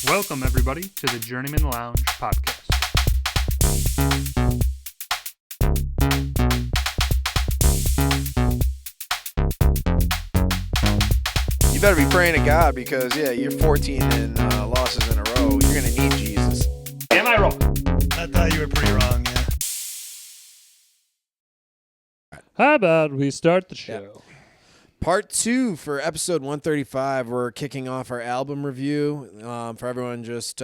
Welcome, everybody, to the Journeymen Lounge podcast. You better be praying to God because, you're 14 and losses in a row. You're going to need Jesus. Am I wrong? I thought you were pretty wrong, yeah. How about we start the show? Yeah. Part 2 for episode 135. We're kicking off our album review. For everyone just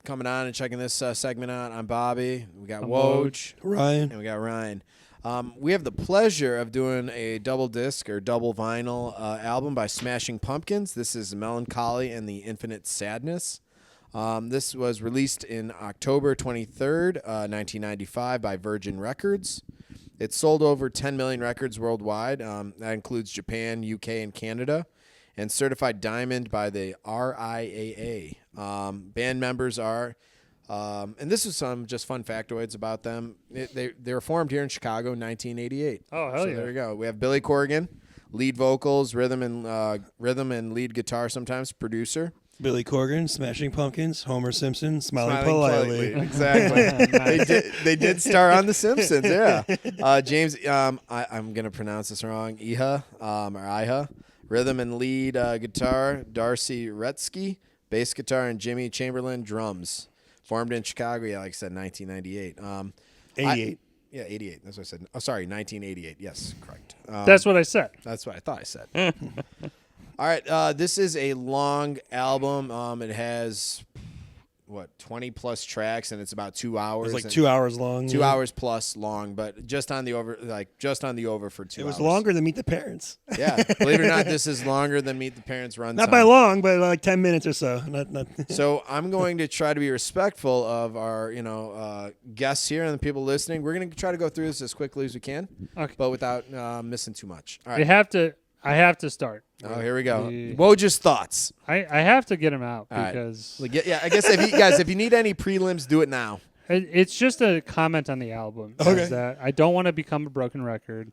coming on and checking this segment out, I'm Bobby. We got Woj. Ryan. And we got Ryan. We have the pleasure of doing a double disc or double vinyl album by Smashing Pumpkins. This is Mellon Collie and the Infinite Sadness. This was released in October 23rd, 1995 by Virgin Records. It sold over 10 million records worldwide. That includes Japan, UK, and Canada, and certified diamond by the RIAA. Band members are, and this is some just fun factoids about them. They were formed here in Chicago in 1988. Oh, hell so yeah. There we go. We have Billy Corgan, lead vocals, rhythm and lead guitar, sometimes producer. Billy Corgan, Smashing Pumpkins, Homer Simpson, Smiling Politely. Exactly. They did star on The Simpsons, yeah. James, I'm going to pronounce this wrong, Iha. Rhythm and lead guitar, Darcy Retsky. Bass guitar, and Jimmy Chamberlain, drums. Formed in Chicago, like I said, 1998. 88. 88. That's what I said. Oh, sorry, 1988. Yes, correct. That's what I said. That's what I thought I said. All right, this is a long album. It has 20 plus tracks, and it's about 2 hours. It was 2 hours long. 2 hours plus long, but just on the over for 2 hours. It was longer than Meet the Parents. Yeah, believe it or not, this is longer than Meet the Parents runtime. Not by long, but like 10 minutes or so. Not. So I'm going to try to be respectful of our, guests here and the people listening. We're going to try to go through this as quickly as we can, but without missing too much. All right. I have to start. Oh, here we go. Woj's thoughts. I have to get him out All because... Right. I guess if you need any prelims, do it now. It's just a comment on the album. Okay. Is that I don't want to become a broken record.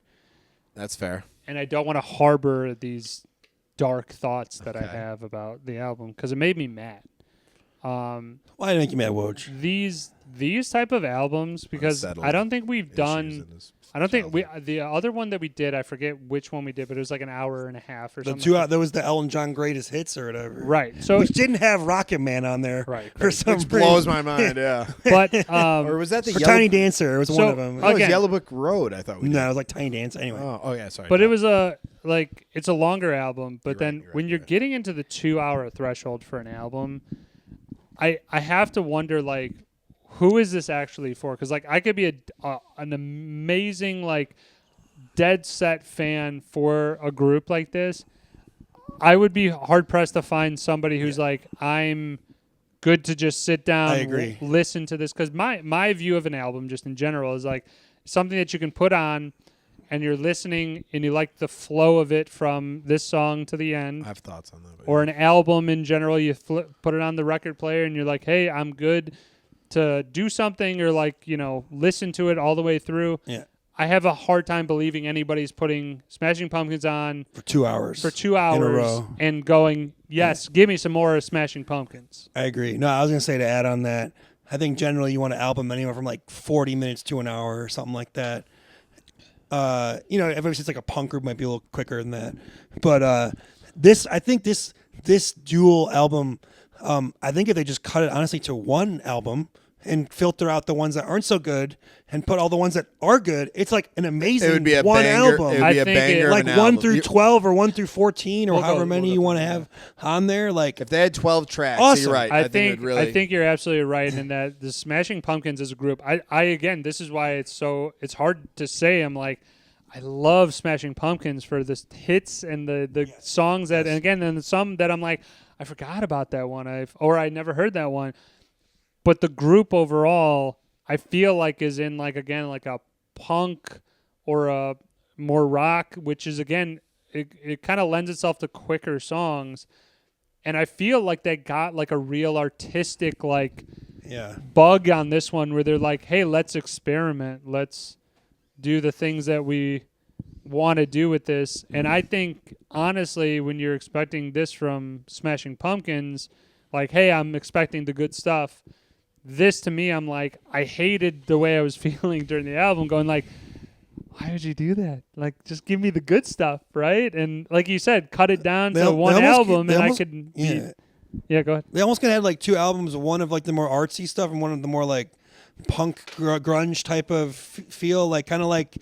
That's fair. And I don't want to harbor these dark thoughts that I have about the album because it made me mad. Why did it make you mad, Woj? These type of albums, because I don't think we've done... I don't think the other one that we did, I forget which one we did, but it was like an hour and a half or something. There was the Elton John Greatest Hits or whatever. Right. So which didn't have Rocket Man on there. Right. For some Which reason. blows my mind, yeah. But or was that the Tiny Dancer? It was one of them. It was Again, Yellow Brick Road, I thought we did. No, it was like Tiny Dancer. Anyway. Oh yeah, sorry. But it was it's a longer album, but You're right, when you're getting into the 2 hour threshold for an album, I have to wonder who is this actually for? Because I could be an amazing dead set fan for a group like this. I would be hard pressed to find somebody who's I'm good to just sit down, I agree. Listen to this, because my view of an album just in general is something that you can put on and you're listening and you like the flow of it from this song to the end. I have thoughts on that. Or an album in general, you put it on the record player and you're like, hey, I'm good to do something or listen to it all the way through. Yeah. I have a hard time believing anybody's putting Smashing Pumpkins on for 2 hours. In a row. And going, yes, give me some more Smashing Pumpkins. I agree. No, I was going to say to add on that, I think generally you want an album anywhere from 40 minutes to an hour or something like that. If it's a punk group, might be a little quicker than that. But I think this dual album, I think if they just cut it honestly to one album and filter out the ones that aren't so good and put all the ones that are good, it's an amazing It would be a one banger. album. It would be a banger. Like 1 through 12 or 1 through 14 or We'll however go many you want to have on there. If they had 12 tracks, Awesome. you're right. I think you're absolutely right in that the Smashing Pumpkins as a group. I again, this is why it's hard to say. I love Smashing Pumpkins for the hits and the songs that, and again, and some that I'm I forgot about that one, I never heard that one. But the group overall, I feel is in a punk or a more rock, which is again, it kind of lends itself to quicker songs, and I feel they got a real artistic bug on this one where they're hey, let's experiment, let's do the things that we want to do with this. And I think honestly, when you're expecting this from Smashing Pumpkins, like, hey, I'm expecting the good stuff. This to me, I'm like, I hated the way I was feeling during the album, going like, why would you do that? Like, just give me the good stuff, right? And like you said, cut it down to one album, and I could. Yeah, go ahead. They almost could have had like 2 albums, one of like the more artsy stuff and one of the more like punk grunge type of feel, like kind of like,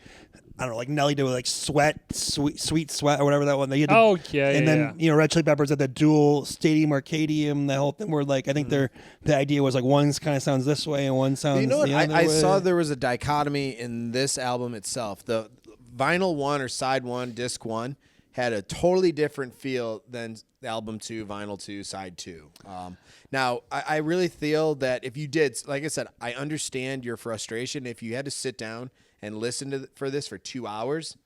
I don't know, like Nelly did with like Sweet Sweat or whatever that one. They had and then Red Chili Peppers had the dual Stadium Arcadium, the whole thing where like I think the idea was like one kind of sounds this way and one sounds. You know what? The other I way. saw there was a dichotomy in this album itself. The vinyl 1 or side 1, disc 1 had a totally different feel than album 2, vinyl 2, side 2. Now, I really feel that if you did, like I said, I understand your frustration. If you had to sit down and listen for this for 2 hours,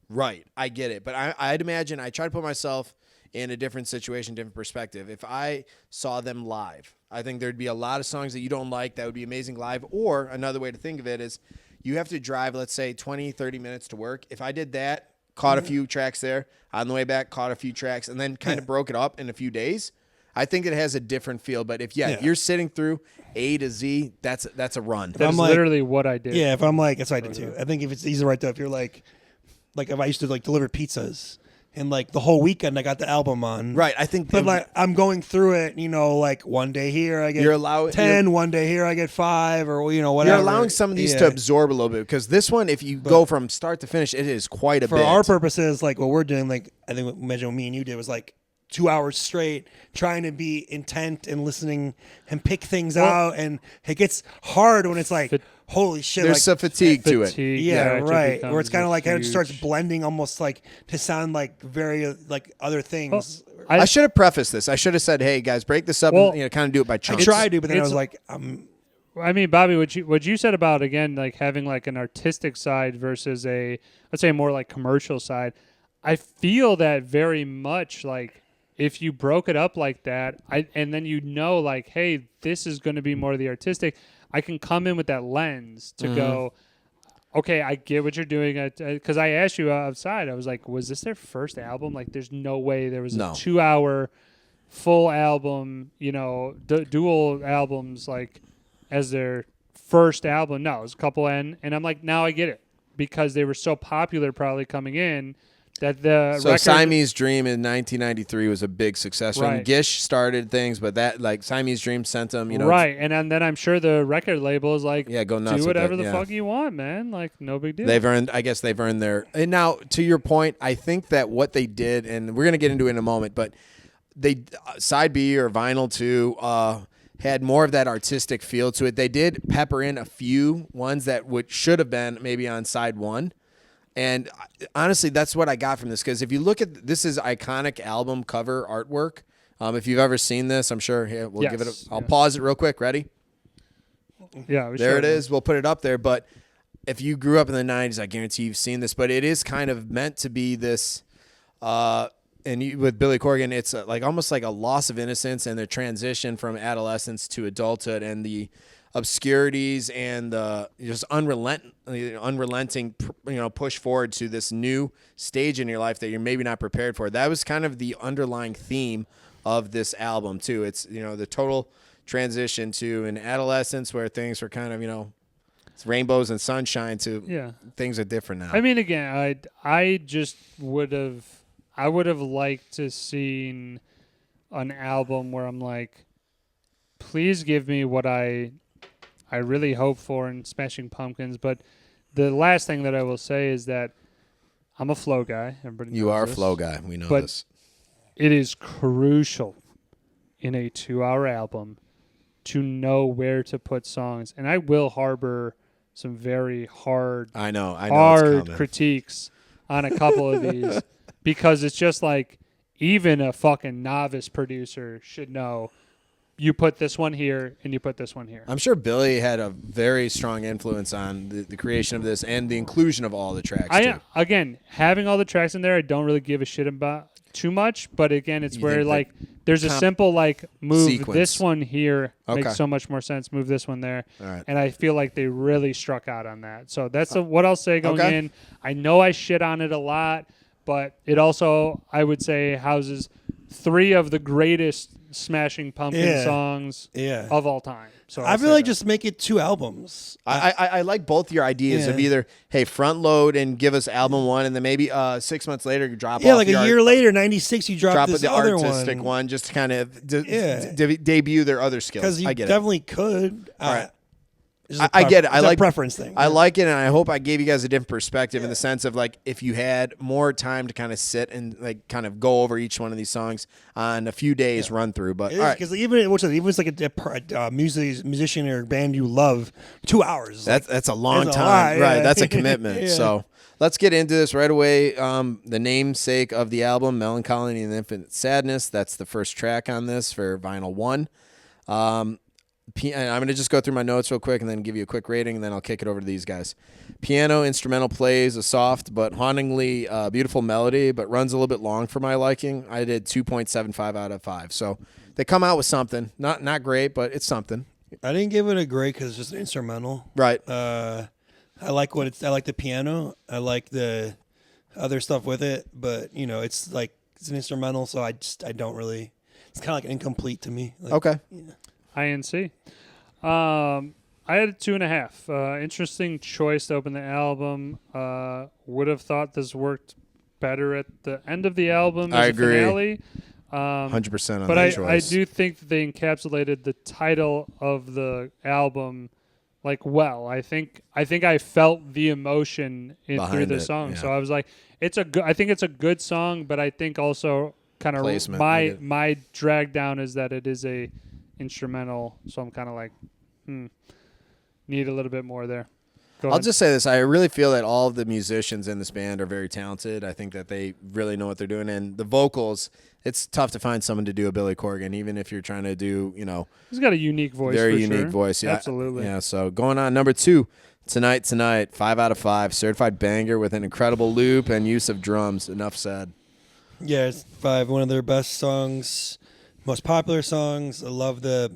right, I get it. But I'd imagine, I try to put myself in a different situation, different perspective. If I saw them live, I think there'd be a lot of songs that you don't like that would be amazing live. Or another way to think of it is you have to drive, let's say, 20, 30 minutes to work. If I did that, caught a few tracks there, on the way back, caught a few tracks, and then kind of broke it up in a few days, I think it has a different feel. But if you're sitting through A to Z, that's a run. That's literally what I did. Yeah, if I'm like, that's what I did too. I think if it's easy right though, if you're like if I used to like deliver pizzas and like the whole weekend I got the album on. Right, I think. But like I'm going through it, like one day here I get 10, one day here I get 5, or whatever. You're allowing some of these to absorb a little bit, because this one, if you go from start to finish, it is quite a bit. For our purposes, like what we're doing, like I think imagine what me and you did was like 2 hours straight trying to be intent and listening and pick things out, and it gets hard when it's like holy shit, there's like, a fatigue to it. Yeah, right. Where it's kind of like it starts blending almost like to sound like very like other things. Well, I should have prefaced this. I should have said, "Hey guys, break this up and kind of do it by chunks." I tried to, but then I was like, I mean, Bobby, what you said about again like having like an artistic side versus a, let's say, more like commercial side. I feel that very much like. If you broke it up like that, and then like, hey, this is going to be more of the artistic, I can come in with that lens to go, okay, I get what you're doing. Because I asked you outside, I was like, was this their first album? Like, there's no way there was a 2-hour full album, dual albums, like, as their first album. No, it was a couple and I'm like, now I get it. Because they were so popular probably coming in. That the so record, Siamese Dream in 1993 was a big success. When Gish started things, but that like Siamese Dream sent them, right. And then I'm sure the record label is like, go nuts, do whatever the fuck you want, man. Like no big deal. I guess they've earned their. And now to your point, I think that what they did, and we're gonna get into it in a moment, but they side B or vinyl 2 had more of that artistic feel to it. They did pepper in a few ones that should have been maybe on side 1. And honestly, that's what I got from this, because if you look at this is iconic album cover artwork. If you've ever seen this, I'm sure we'll give it. I'll pause it real quick. Ready? Yeah, there it is. We'll put it up there. But if you grew up in the 90s, I guarantee you've seen this. But it is kind of meant to be this. With Billy Corgan, it's like almost like a loss of innocence and the transition from adolescence to adulthood, and the obscurities and just unrelenting, push forward to this new stage in your life that you're maybe not prepared for. That was kind of the underlying theme of this album too. It's the total transition to an adolescence where things were kind of it's rainbows and sunshine to things are different now. I mean, again, I just would have liked to seen an album where I'm like, please give me what I really hope for in Smashing Pumpkins. But the last thing that I will say is that I'm a flow guy. You are a flow guy. We know this. It is crucial in a 2-hour album to know where to put songs. And I will harbor some very hard critiques on a couple of these, because it's just like even a fucking novice producer should know you put this one here and you put this one here. I'm sure Billy had a very strong influence on the creation of this and the inclusion of all the tracks, too. Again, having all the tracks in there, I don't really give a shit about too much. But again, it's where like there's a simple like move sequence. This one here makes so much more sense. Move this one there. All right. And I feel like they really struck out on that. So that's what I'll say going in. I know I shit on it a lot, but it also, I would say, houses 3 of the greatest Smashing Pumpkin Yeah. songs Yeah. of all time. So I feel like just make it 2 albums. I like both your ideas of Yeah. either, hey, front load and give us album 1, and then maybe 6 months later you drop Yeah, off like the a year later, 96, you drop this the other artistic one. one just to kind of Yeah. debut their other skills. Because you I get it. definitely could. All right. It's just I get it. it's I a like preference thing. I like it, and I hope I gave you guys a different perspective in the sense of like if you had more time to kind of sit and like kind of go over each one of these songs on a few days run through. But all right, because even if it's like a musician or band you love, 2 hours. that's a long that's a time, lot, right? yeah. That's a commitment. Yeah. So let's get into this right away. The namesake of the album, Mellon Collie and the Infinite Sadness. That's the first track on this for vinyl 1. I'm going to just go through my notes real quick and then give you a quick rating, and then I'll kick it over to these guys. Piano instrumental plays a soft but hauntingly beautiful melody, but runs a little bit long for my liking. I did 2.75 out of 5. So they come out with something. Not great, but it's something. I didn't give it a grade because it's just an instrumental. Right. I like I like the piano. I like the other stuff with it, but it's like it's an instrumental, so I don't really. It's kind of like incomplete to me. Like, Okay. Yeah. INC. I had a 2.5. Interesting choice to open the album. Would have thought this worked better at the end of the album as I a agree. finale. 100% on But that I choice. do think that they encapsulated the title of the album like well. I think I felt the emotion through Behind the it, song. yeah. So I was like, I think it's a good song, but I think also kind of Placement, I get it. my drag down is that it is a instrumental. So I'm kind of like, need a little bit more there. Go I'll ahead. just say this. I really feel that all of the musicians in this band are very talented. I think that they really know what they're doing. And the vocals, it's tough to find someone to do a Billy Corgan, even if you're trying to do, He's got a unique voice. very for unique sure. voice. Yeah. Absolutely. Yeah, so going on number 2, Tonight, 5 out of 5. Certified banger with an incredible loop and use of drums. Enough said. Yeah, it's 5. One of their best songs, most popular songs. I love the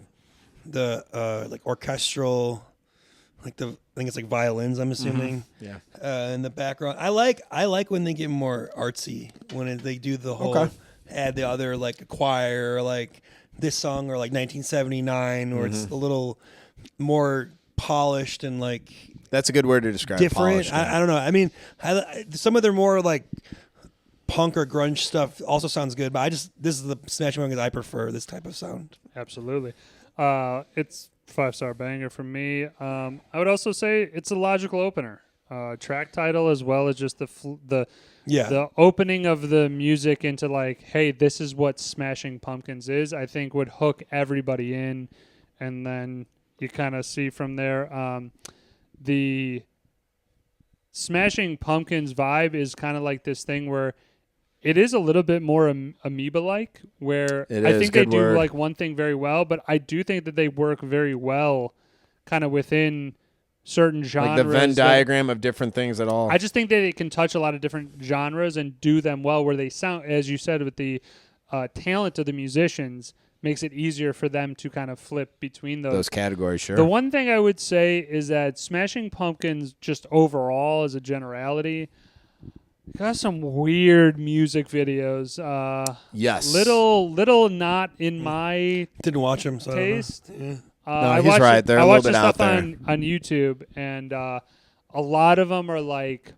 like orchestral, I think it's like violins. I'm assuming. Yeah. In the background, I like when they get more artsy when they do the whole Okay. add the other like a choir or like this song or like 1979 where it's a little more polished and like That's a good word to describe different. polished, yeah. I don't know. I mean, some of their more like punk or grunge stuff also sounds good, but this is the Smashing Pumpkins I prefer this type of sound. Absolutely. It's 5-star banger for me. I would also say it's a logical opener. Track title as well as just the opening of the music into like, hey, this is what Smashing Pumpkins is. I think would hook everybody in, and then you kind of see from there. The Smashing Pumpkins vibe is kind of like this thing where it is a little bit more amoeba-like, where I think they do like one thing very well, but I do think that they work very well kind of within certain genres. Like the Venn diagram of different things at all. I just think that it can touch a lot of different genres and do them well where they sound, as you said, with the talent of the musicians, makes it easier for them to kind of flip between those categories, sure. The one thing I would say is that Smashing Pumpkins, just overall as a generality, got some weird music videos. Yes. Little not in my Didn't watch them, so taste. I don't know. I he's watched right. They're I a watched little the bit out stuff there. on YouTube, and a lot of them are like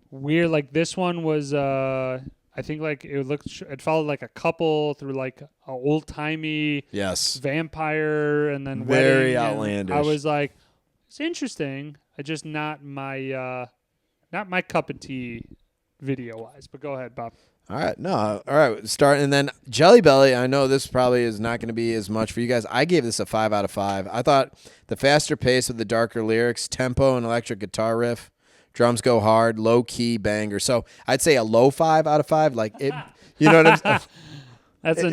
weird. Like this one was, I think like it followed like a couple through like a old timey Yes. vampire, and then Very wedding, and outlandish. I was like, it's interesting. I just not my cup of tea video wise. But go ahead, Bob. All right. No. All right. Start. And then Jelly Belly. I know this probably is not going to be as much for you guys. I gave this a 5 out of 5. I thought the faster pace with the darker lyrics, tempo and electric guitar riff, drums go hard, low key banger. So I'd say a low 5 out of 5. Like it, you know what I'm saying? That's a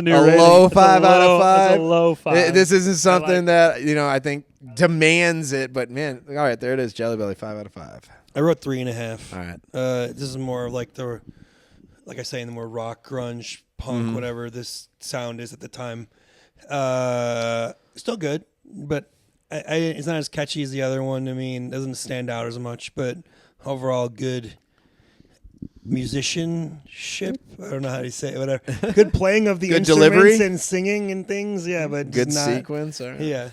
new A rating. low It's 5 out of 5. That's a low 5. This isn't something like that, I think demands it. But man, all right, there it is. Jelly Belly, 5 out of 5. I wrote 3.5. All right. This is more of like like I say, in the more rock, grunge, punk, whatever this sound is at the time. Still good, but it's not as catchy as the other one. I mean, it doesn't stand out as much, but overall good. musicianship. I don't know how to say it. Whatever. Good playing of the Good instruments delivery? and singing and things. Yeah, but Good just not, sequence. All right. Yeah.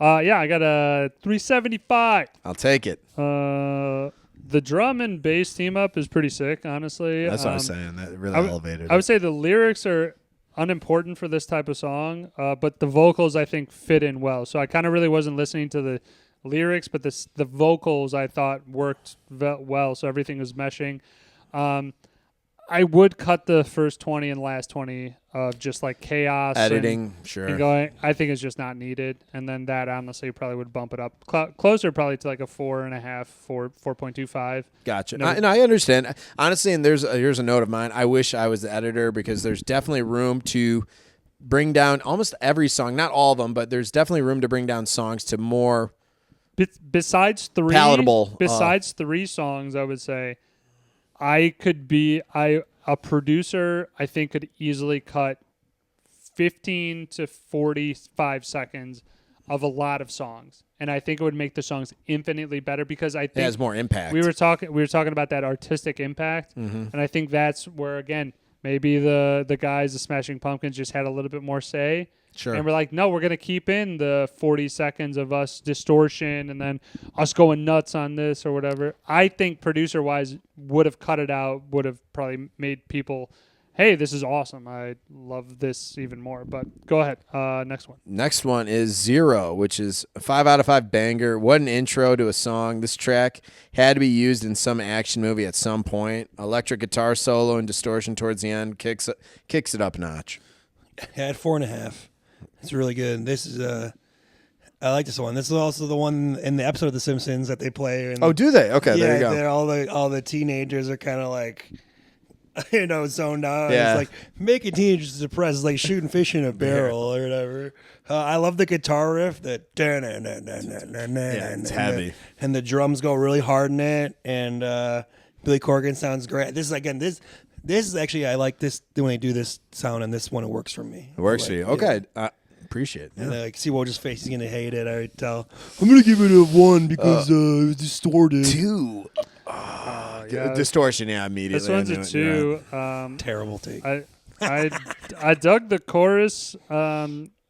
Yeah, I got a 375. I'll take it. The drum and bass team up is pretty sick, honestly. That's what I was saying. That really elevated I would it. say the lyrics are unimportant for this type of song, but the vocals I think fit in well. So I kind of really wasn't listening to the lyrics, but the vocals I thought worked well. So everything was meshing. I would cut the first 20 and last 20 of just like chaos Editing, sure. and going. I think it's just not needed, and then that honestly probably would bump it up closer, probably to like a 4.25. Gotcha. No. And I understand. Honestly, and here's a note of mine. I wish I was the editor because there's definitely room to bring down almost every song. Not all of them, but there's definitely room to bring down songs to more Besides three, palatable. Besides three songs, I would say I could be a producer. I think could easily cut 15 to 45 seconds of a lot of songs, and I think it would make the songs infinitely better because I think it has more impact. We were talking about that artistic impact, and I think that's where again maybe the guys, the Smashing Pumpkins, just had a little bit more say. Sure. And we're like, no, we're going to keep in the 40 seconds of us distortion and then us going nuts on this or whatever. I think producer-wise would have cut it out, would have probably made people, hey, this is awesome. I love this even more. But go ahead. Next one. Next one is Zero, which is a 5 out of 5 banger. What an intro to a song. This track had to be used in some action movie at some point. Electric guitar solo and distortion towards the end kicks it up a notch. Had 4.5. It's really good. This is I like this one. This is also the one in the episode of The Simpsons that they play. And, Oh, do they? Okay, yeah, there you go. All the teenagers are kind of like, zoned out. Yeah. It's like making teenagers depressed. It's like shooting fish in a barrel or whatever. I love the guitar riff. That it's heavy. and the drums go really hard in it. And Billy Corgan sounds great. This is actually, I like this when they do this sound, and this one, it works for me. It works for you. Okay. Appreciate it. And see Woj's face, he's going to hate it, I would tell. I'm going to give it a 1 because it was distorted. 2. Distortion, yeah, immediately. This one's a 2. Terrible take. I dug the chorus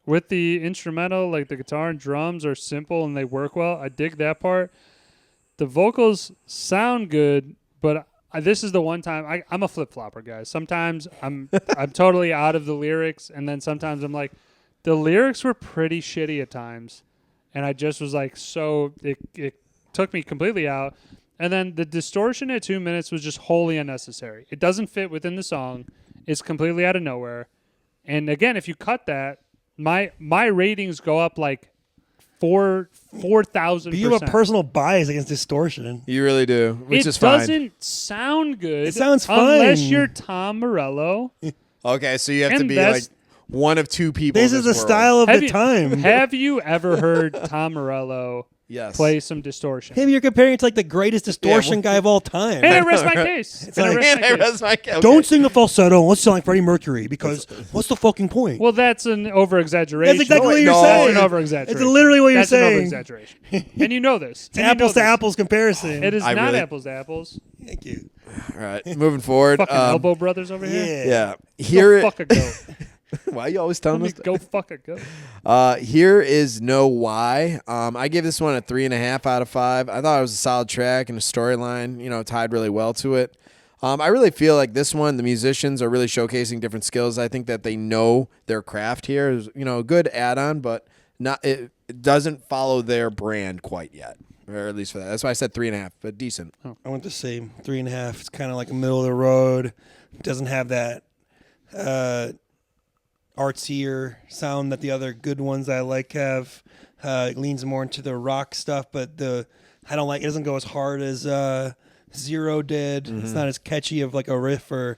with the instrumental, like the guitar and drums are simple and they work well. I dig that part. The vocals sound good, but this is the one time I'm a flip-flopper, guys. Sometimes I'm totally out of the lyrics, and then sometimes I'm like, the lyrics were pretty shitty at times, and I just was like, so it took me completely out. And then the distortion at 2 minutes was just wholly unnecessary. It doesn't fit within the song. It's completely out of nowhere. And again, if you cut that, my ratings go up like 4,000%. But you have a personal bias against distortion. You really do, which is fine. It doesn't sound good. It sounds fine. Unless you're Tom Morello. Okay, so you have to And be that's- like one of two people. This in is the world. style of the time. Have you ever heard Tom Morello Yes. play some distortion? Hey, you're comparing it to like the greatest distortion guy of all time. And I rest my case. It's like- And I rest my case. Okay. Don't sing the falsetto unless you sound like Freddie Mercury, because what's the fucking point? Well, that's an over-exaggeration. That's exactly what you're no, saying. That's an over-exaggeration. It's literally what you're That's saying. an over-exaggeration. And you know this. It's apples to apples comparison. It is I not really- apples to apples. Thank you. All right, moving forward. Fucking elbow brothers over here. Yeah. Yeah. Here. Go fuck a goat. Why are you always telling Let us? me go fuck a goat. Here is No Why. I gave this one a 3.5 out of 5. I thought it was a solid track and a storyline, tied really well to it. I really feel like this one, the musicians are really showcasing different skills. I think that they know their craft here. Is a good add-on, but not it doesn't follow their brand quite yet, or at least for that. That's why I said 3.5, but decent. I went the same 3.5. It's kind of like a middle of the road. It doesn't have that artsier sound that the other good ones I like have. It leans more into the rock stuff, but I don't like it. Doesn't go as hard as Zero did. Mm-hmm. It's not as catchy of like a riff or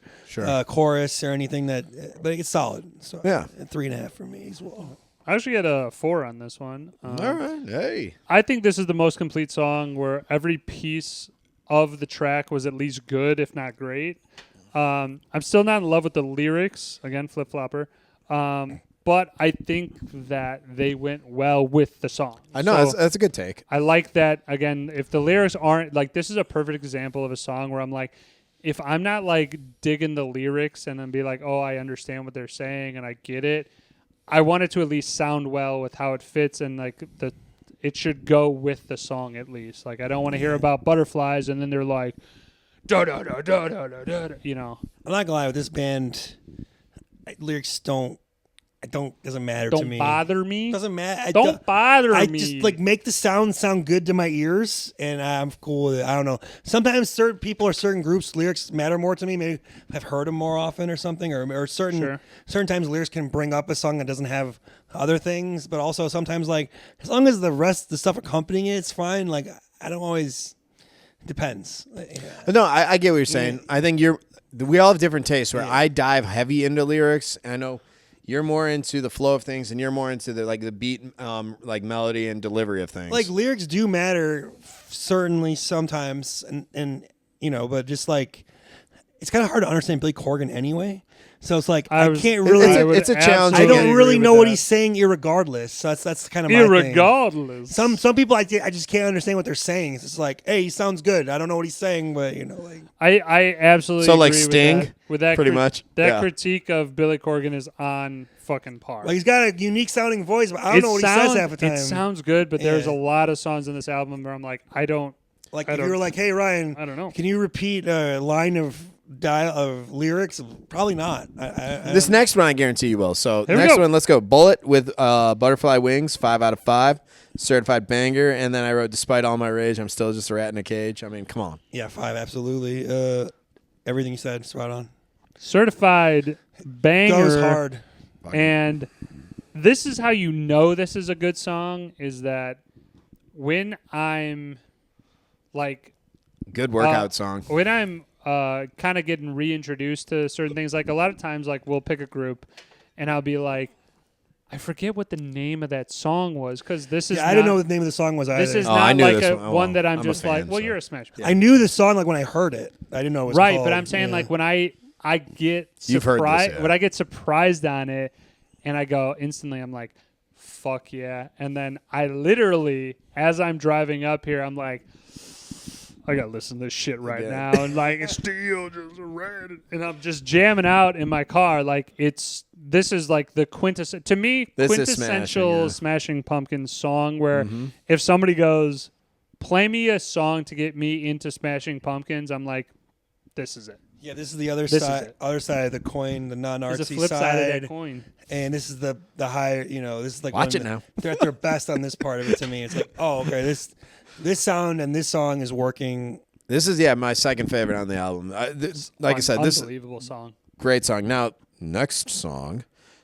chorus or anything but it's solid. So yeah, 3.5 for me as well. I actually get a 4 on this one. All right, hey. I think this is the most complete song where every piece of the track was at least good, if not great. I'm still not in love with the lyrics. Again, flip-flopper. But I think that they went well with the song. I know, So that's a good take. I like that. Again, if the lyrics aren't, like, this is a perfect example of a song where I'm like, if I'm not like digging the lyrics and then be like, oh, I understand what they're saying and I get it, I want it to at least sound well with how it fits and like it should go with the song at least. Like I don't want to hear about butterflies and then they're like, da da da da da da da. You know. I'm not gonna lie with this band. Lyrics doesn't matter to me. Don't bother me. Doesn't matter. Don't bother I me. just like make the sound good to my ears, and I'm cool with it. I don't know. Sometimes certain people or certain groups lyrics matter more to me. Maybe I've heard them more often or something, or certain times lyrics can bring up a song that doesn't have other things. But also sometimes like as long as the stuff accompanying it, it's fine. Like I don't always. Depends. No, I get what you're saying. I think we all have different tastes. Where I dive heavy into lyrics, and I know. You're more into the flow of things, and you're more into the beat, like melody and delivery of things. Like lyrics do matter, certainly sometimes, and but just like it's kind of hard to understand Billy Corgan anyway. So it's like I can't really. It's a challenge. I don't really know what he's saying, irregardless. So that's kind of my thing. Irregardless. Some people I just can't understand what they're saying. It's just like, hey, he sounds good. I don't know what he's saying, but like I absolutely so like agree Sting with that pretty much. That critique of Billy Corgan is on fucking par. Like he's got a unique sounding voice, but I don't know what he says half the time. It sounds good, but there's a lot of songs in this album where I'm like, I don't. Like if you were like, hey Ryan, I don't know. Can you repeat a line of lyrics? Probably not. This next one I guarantee you will. So Here next one, let's go. Bullet with Butterfly Wings, 5 out of 5. Certified banger. And then I wrote, despite all my rage, I'm still just a rat in a cage. I mean, come on. Yeah, 5, absolutely. Everything you said, spot on. Certified banger. Goes hard. And this is how you know this is a good song, is that when I'm like... Good workout song. When I'm kind of getting reintroduced to certain things, like a lot of times like we'll pick a group and I'll be like, I forget what the name of that song was, because this is I didn't know what the name of the song was either. This is I not knew like this one that I'm a just fan, like, well, so. you're a Smash. I knew the song like when I heard it. I didn't know it was Right, called. but I'm saying like when I get You've heard this, surprised, when I get surprised on it and I go instantly, I'm like, fuck yeah. And then I literally, as I'm driving up here, I'm like, I gotta listen to this shit right now, and like it's still just red, and I'm just jamming out in my car. Like this is like the quintessential Smashing Pumpkins song. Where if somebody goes, play me a song to get me into Smashing Pumpkins, I'm like, this is it. Yeah, this is the other side of the coin, the non-artsy There's a flip side of that coin. And this is the higher, this is like Watch it now. They're at their best on this part of it to me. It's like, oh, okay, this sound and this song is working. This is my second favorite on the album. Like I said, this unbelievable song. Great song. Now, next song,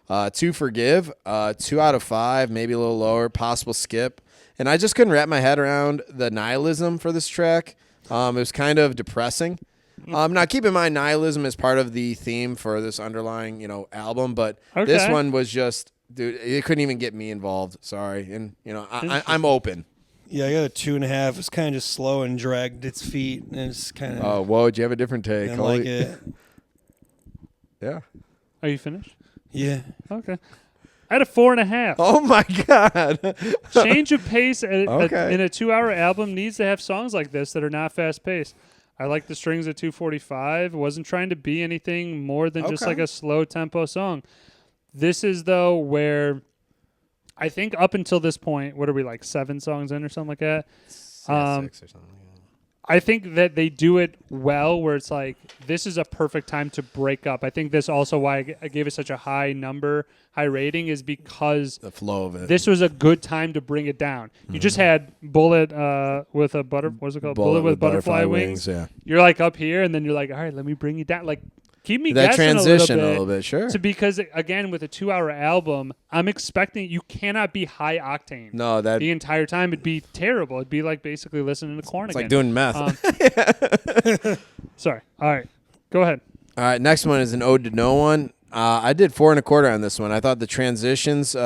To Forgive, 2 out of 5, maybe a little lower, possible skip. And I just couldn't wrap my head around the nihilism for this track. It was kind of depressing. Now, keep in mind, nihilism is part of the theme for this underlying, album. But this one was just, dude, it couldn't even get me involved. Sorry, and I'm open. Yeah, I got a 2.5. It's kind of just slow and dragged its feet, and it's kind of. Oh, whoa! Do you have a different take? I like it. Yeah. Are you finished? Yeah. Okay. I had a 4.5. Oh my god! Change of pace in a Okay. 2-hour album needs to have songs like this that are not fast paced. I like the strings at 245. Wasn't trying to be anything more than just like a slow tempo song. This is though where I think up until this point, what are we like 7 songs in or something like that? 6 or something. I think that they do it well where it's like, this is a perfect time to break up. I think this also why I gave it such a high rating is because The flow of it. this was a good time to bring it down. You just had Bullet with a what's it called? Bullet with butterfly wings. Yeah. You're like up here and then you're like, all right, let me bring you down. Like keep me That guessing transition a little bit. sure. Because again, with a 2-hour album, I'm expecting you cannot be high octane. No, that The entire time it'd be terrible. It'd be like basically listening to Korn it's again. like doing meth. Sorry. All right. Go ahead. All right, next one is an ode to no one. I did 4.25 on this one. I thought the transitions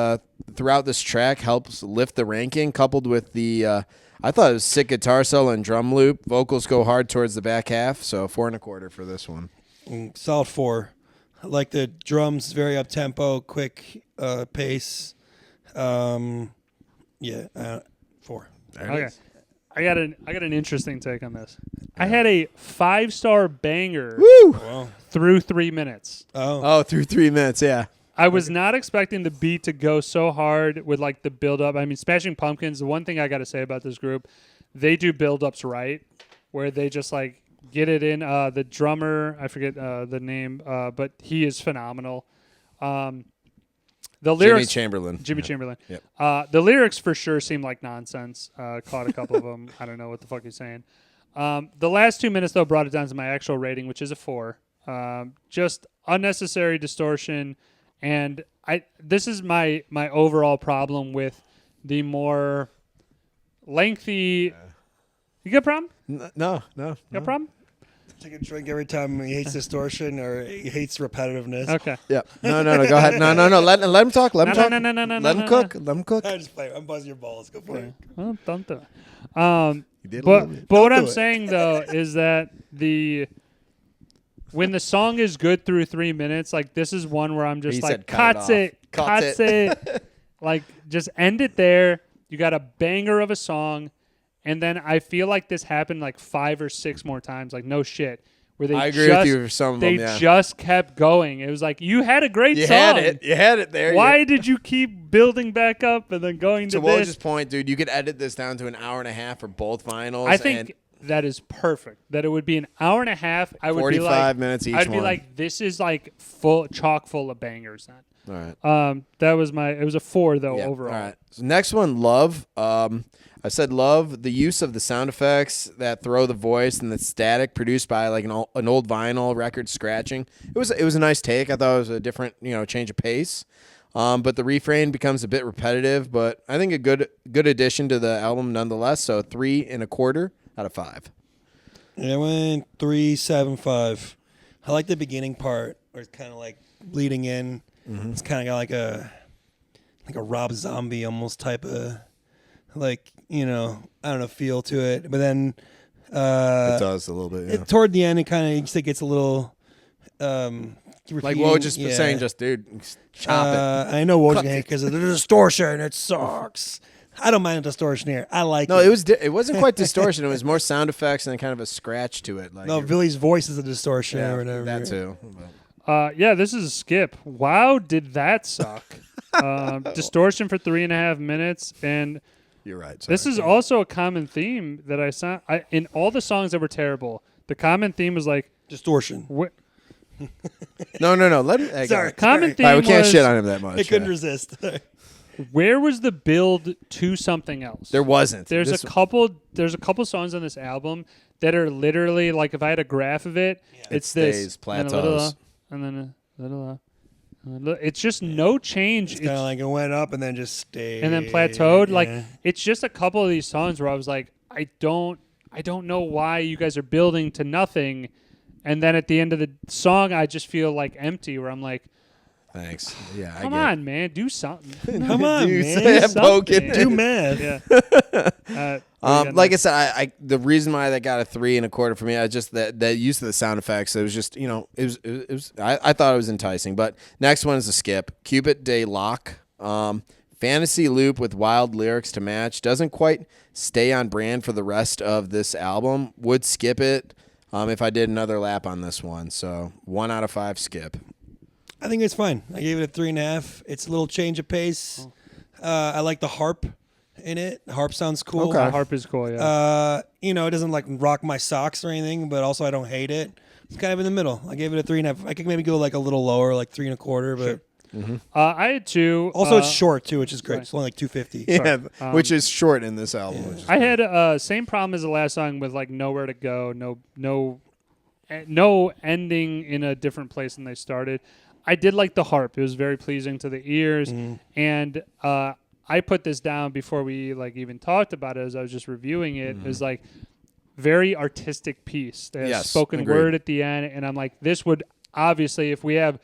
throughout this track helps lift the ranking, coupled with the I thought it was sick guitar solo and drum loop. Vocals go hard towards the back half, so 4.25 for this one. Solid 4. I like the drums, very up tempo, quick pace. 4. Okay. I got an interesting take on this. I had a 5-star banger Wow. through 3 minutes. Oh, through 3 minutes, yeah. I was not expecting the beat to go so hard with like the build up. I mean, Smashing Pumpkins, the one thing I got to say about this group, they do build ups right, where they just like get it in. The drummer, I forget the name, but he is phenomenal. The lyrics, Jimmy Chamberlain. Yep. The lyrics for sure seem like nonsense. Caught a couple of them. I don't know what the fuck he's saying. The last 2 minutes though brought it down to my actual rating, which is a 4. Just unnecessary distortion, and this is my overall problem with the more lengthy. You got a problem? No. You got a problem? Take a drink every time he hates distortion or he hates repetitiveness. Okay. Yeah. No. Go ahead. No. Let him talk. Let him talk. No. Let him cook. Let him cook. I just play. I'm buzzing your balls. Go for it. Well, don't do it. You did a But little bit. what I'm do it. saying though is that when the song is good through 3 minutes, like this is one where I'm just He like, said cut it off. cuts it. Like just end it there. You got a banger of a song, and then I feel like this happened like 5 or 6 more times. Like no shit, where they I agree with you for some of they them, yeah. just kept going. It was like you had a great You song. had it. You had it there. Why did you keep building back up and then going to To this? Woj's point, dude, you could edit this down to an hour and a half for both vinyls. I think that is perfect. That it would be an hour and a half. I would be 45 like, minutes each I'd be one. like, this is like chock full of bangers. Then, All right. that was it was a 4 though Yeah, overall. All right. So next one, Love. I said love the use of the sound effects that throw the voice and the static produced by like an old vinyl record scratching. It was a nice take. I thought it was a different change of pace. But the refrain becomes a bit repetitive. But I think a good addition to the album nonetheless. So 3 1/4 out of 5. Yeah, I went 3.75. I like the beginning part where it's kind of like bleeding in. Mm-hmm. It's kind of got like a Rob Zombie almost type of like I don't know feel to it. But then It does a little bit. Yeah. toward the end it kind of just gets a little Like repeating. Woj just Yeah. saying, just dude, chop it. I know Woj gonna hate because of the distortion. It sucks. I don't mind the distortion here. I like No, it. it wasn't quite distortion. It was more sound effects and kind of a scratch to it. Like No, Billy's voice is a distortion yeah, or whatever. that too. Yeah, this is a skip. Wow, did that suck? Distortion for 3.5 minutes, and You're right. this is also a common theme that I saw in all the songs that were terrible. The common theme was like Distortion. No. Let him. Sorry. common theme. All right, we can't was, shit on him that much. I couldn't yeah. resist. Where was the build to something else? There wasn't. There's This- a couple songs on this album that are literally like if I had a graph of it, it's stays, this and then a little, plateaus. and then a little. It's just no change. It's kind of like it went up and then just stayed. and then plateaued. Yeah. Like it's just a couple of these songs where I was like, I don't know why you guys are building to nothing, and then at the end of the song, I just feel like empty. Where I'm like, Thanks. Yeah. come on, man, do something. Come on, Dude, man. say Do it, poking. something. Do math. Yeah. Like I said, I the reason why that got a 3 1/4 for me, I just that use of the sound effects. It was just it was I thought it was enticing. But next one is a skip. Cupid de Lock, fantasy loop with wild lyrics to match. Doesn't quite stay on brand for the rest of this album. Would skip it if I did another lap on this one. So 1 out of 5 skip. I think it's fine. I gave it a 3.5. It's a little change of pace. I like the harp in it. The harp sounds cool. Okay. Harp is cool. Yeah. It doesn't like rock my socks or anything, but also I don't hate it. It's kind of in the middle. I gave it a 3.5. I could maybe go like a little lower, like 3 1/4, but I had 2. also it's short too, which is great. sorry. It's only like 250. Yeah, which is short in this album. Which is I had same problem as the last song with like nowhere to go, no ending in a different place than they started. I did like the harp; it was very pleasing to the ears, and I put this down before we like even talked about it as I was just reviewing it. It was like very artistic piece. They had Yes, spoken agreed. word at the end, and I'm like, this would obviously if we have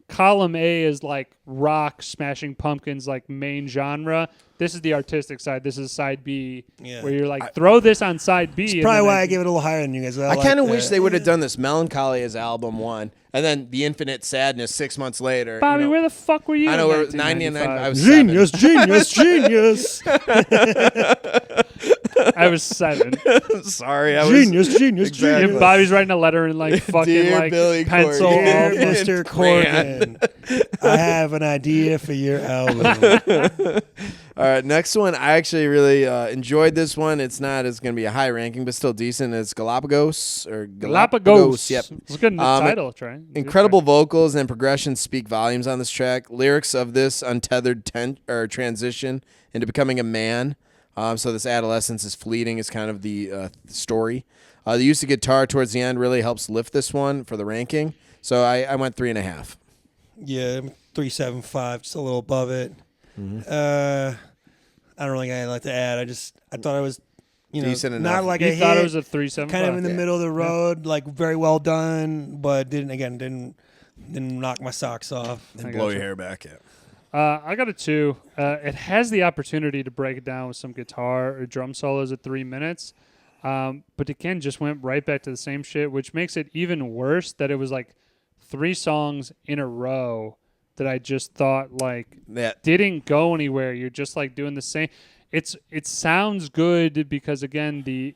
column A is like rock Smashing Pumpkins like main genre. This is the artistic side. This is side B, Yeah. where you're like, throw this on side B. It's probably why I give it a little higher than you guys. I kind of wish they would have done this. Mellon Collie as album 1, and then The Infinite Sadness 6 months later. Bobby, you know, where the fuck were you? I know, in 99. I 1995? was Genius, 7. genius, genius. I was 7. Sorry, I was Genius, genius, Exactly. And Bobby's writing a letter in like fucking Dear like Billy pencil. Corgan. Dear all- Mr. Corgan, I have an idea for your album. All right, next one. I actually really enjoyed this one. It's not as going to be a high ranking, but still decent. It's Galapagos or Galapagos. Yep. It's good in the title. Try. Incredible vocals and progression speak volumes on this track. Lyrics of this untethered transition into becoming a man. So this adolescence is fleeting is kind of the story. The use of guitar towards the end really helps lift this one for the ranking. So I went 3.5. Yeah, 3.75, just a little above it. I don't really got anything like to add. I thought it was, Decent not enough. like You a thought hit, it was a 3.75. kind of in the middle of the road, like very well done, but didn't knock my socks off. And I blow gotcha. your hair back. Yeah. I got a 2. It has the opportunity to break it down with some guitar or drum solos at 3 minutes. But again, just went right back to the same shit, which makes it even worse that it was like 3 songs in a row that I just thought like That didn't go anywhere. You're just like doing the same. It sounds good because again the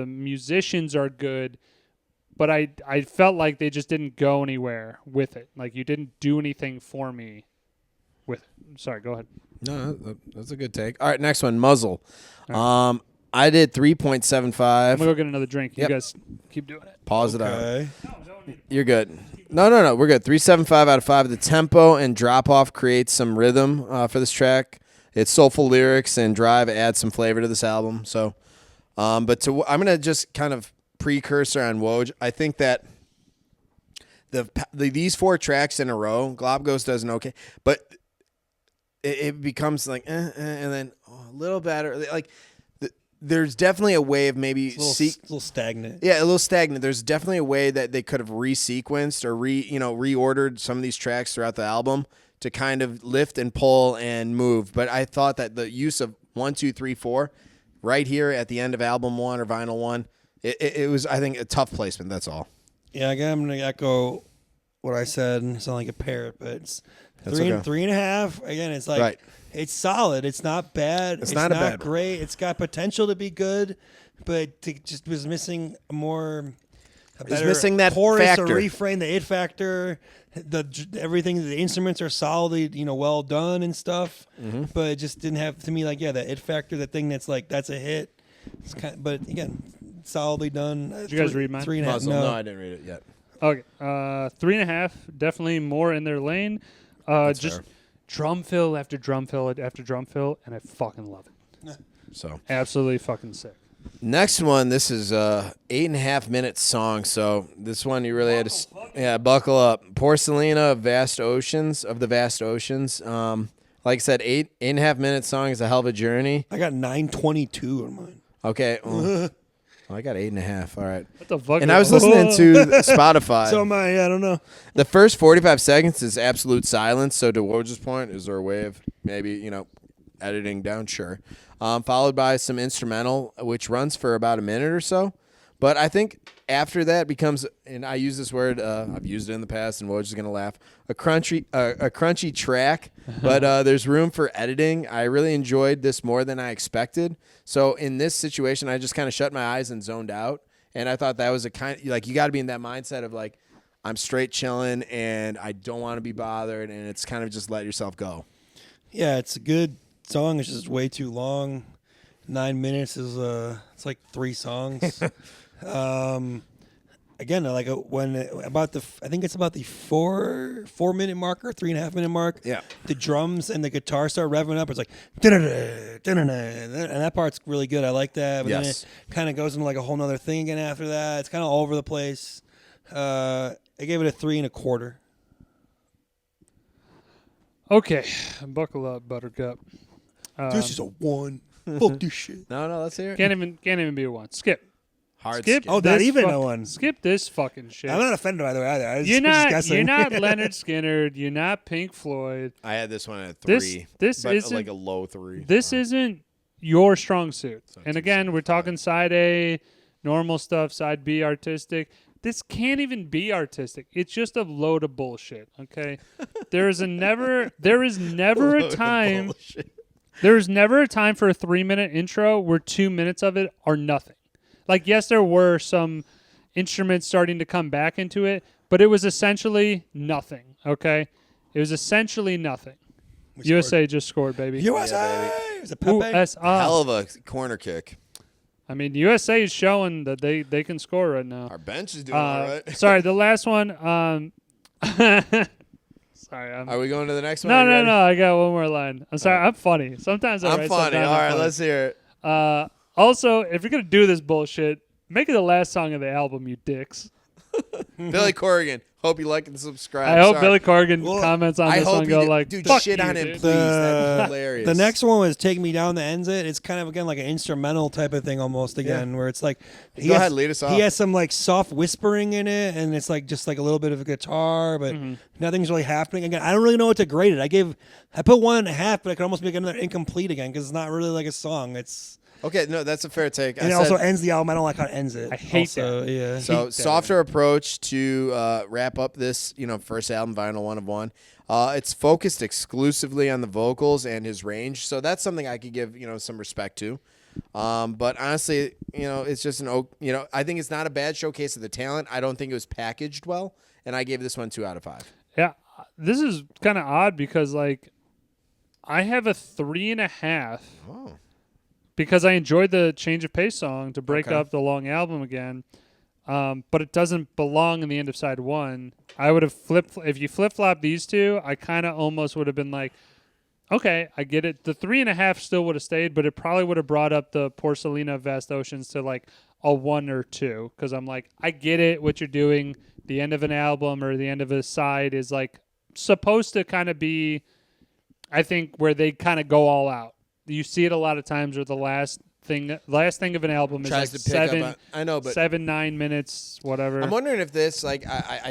musicians are good, but I felt like they just didn't go anywhere with it. Like you didn't do anything for me with it. Sorry, go ahead. No, that's a good take. All right, next one, Muzzle. All I did I'm 3.75. gonna go get another drink. Yep. You guys keep doing it. Pause it out. Okay. You're good. No, we're good. 3.75 out of 5. The tempo and drop off creates some rhythm for this track. It's soulful lyrics and drive adds some flavor to this album. So, I'm gonna just kind of precursor on Woj. I think that these 4 tracks in a row, Galapagos does an okay, but it becomes like and then a little better. Like there's definitely a way of maybe A little stagnant. Yeah, a little stagnant. There's definitely a way that they could have resequenced or reordered some of these tracks throughout the album to kind of lift and pull and move. But I thought that the use of 1, 2, 3, 4 right here at the end of album 1 or vinyl 1, it was, I think, a tough placement. That's all. Yeah, again, I'm gonna echo what I said and sound like a parrot, but it's That's 3.5. Again, it's like Right. it's solid. It's not bad. It's not a bad one. great. It's got potential to be good, but it just was missing a better missing that chorus factor. or refrain, the it factor. Everything, the instruments are solidly, well done and stuff, but it just didn't have to me like that it factor, the thing that's like that's a hit. It's but again, solidly done. Did you guys read mine? 3.5. Muzzle. No. No, I didn't read it yet. Okay, 3.5. Definitely more in their lane. That's Just fair. drum fill after drum fill after drum fill, and I fucking love it. So Absolutely fucking sick. next one, this is a 8.5 minute song. So this one you really had to, buckle up. Porcelina of the vast oceans. Like I said, 8.5 minute song is a hell of a journey. I got 922 on mine. Okay, well, I got 8.5. All right. What the fuck? And I was listening to Spotify. So am I. I don't know. The first 45 seconds is absolute silence. So to Woj's point, is there a way of maybe, editing down? Sure. Followed by some instrumental, which runs for about a minute or so. But I think after that becomes, and I use this word, I've used it in the past, and Woj is going to laugh, a crunchy track. But there's room for editing. I really enjoyed this more than I expected. So in this situation, I just kind of shut my eyes and zoned out. And I thought that was a kind of, like, you got to be in that mindset of like, I'm straight chilling and I don't want to be bothered. And it's kind of just let yourself go. Yeah, it's a good song. It's just way too long. 9 minutes is it's like 3 songs. Again, I think it's about the 4 minute marker, 3.5 minute mark. Yeah. The drums and the guitar start revving up. It's like da-da-da, da-da-da, and that part's really good. I like that. But then Yes. it kind of goes into like a whole nother thing again after that. It's kind of all over the place. I gave it a 3.25. Okay, buckle up, Buttercup. This is a 1. Fuck this shit. No, let's hear it. Can't even be a 1. Skip. Hard Skip. skip. Oh, not this even fuck- no one. Skip this fucking shit. I'm not offended by the way either. I was You're just not. guessing. You're not Leonard Skinner. You're not Pink Floyd. I had this one at This- 3. this but isn't- like a low 3. This isn't your strong suit. So And again, we're talking side A, normal stuff. Side B, artistic. This can't even be artistic. It's just a load of bullshit. Okay. There is never a time. There is never a time for a 3-minute intro where 2 minutes of it are nothing. Like, yes, there were some instruments starting to come back into it, but it was essentially nothing, okay? It was essentially nothing. USA just scored, baby. USA. Yeah, Is it Pepe? USA. Hell of a corner kick. I mean, USA is showing that they can score right now. Our bench is doing all right. Sorry, the last one. Sorry, Are we going to the next one? No, Are you no, ready? no. I got one more line. I'm sorry. I'm funny. Sometimes I I'm write funny. sometimes All I'm right, funny. let's hear it. Also, if you're gonna do this bullshit, make it the last song of the album, you dicks. Billy Corrigan. Hope you like and subscribe. I hope Sorry. Billy Corgan Well, comments on I this hope one. you Go do. like, Dude, fuck shit you, on him, dude. please. That'd be hilarious. The next one was "Take Me Down" that ends it. It's kind of again like an instrumental type of thing almost again, where it's like Go ahead, lead us off. He has some like soft whispering in it, and it's like just like a little bit of a guitar, but nothing's really happening. Again, I don't really know what to grade it. I put 1.5, but I could almost make another incomplete again because it's not really like a song. It's Okay, no, that's a fair take. and it also ends the album. I don't like how it ends it. I hate also, that. Yeah. So that. softer approach to wrap up this, first album, Vinyl 1 of 1. It's focused exclusively on the vocals and his range, so that's something I could give some respect to. But honestly, it's just I think it's not a bad showcase of the talent. I don't think it was packaged well, and I gave this one 2 out of 5. Yeah, this is kind of odd because like I have a 3.5 Oh, because I enjoyed the change of pace song to break Okay. up the long album again. But it doesn't belong in the end of side 1. I would have if you flip flop these two, I kind of almost would have been like, okay, I get it. The 3.5 still would have stayed, but it probably would have brought up the Porcelina Vast Oceans to like a 1 or 2 because I'm like, I get it. What you're doing, the end of an album or the end of a side is like supposed to kind of be, I think, where they kind of go all out. You see it a lot of times where the last thing of an album is tries like to pick 7, up. I know, but 9 minutes, whatever. I'm wondering if this I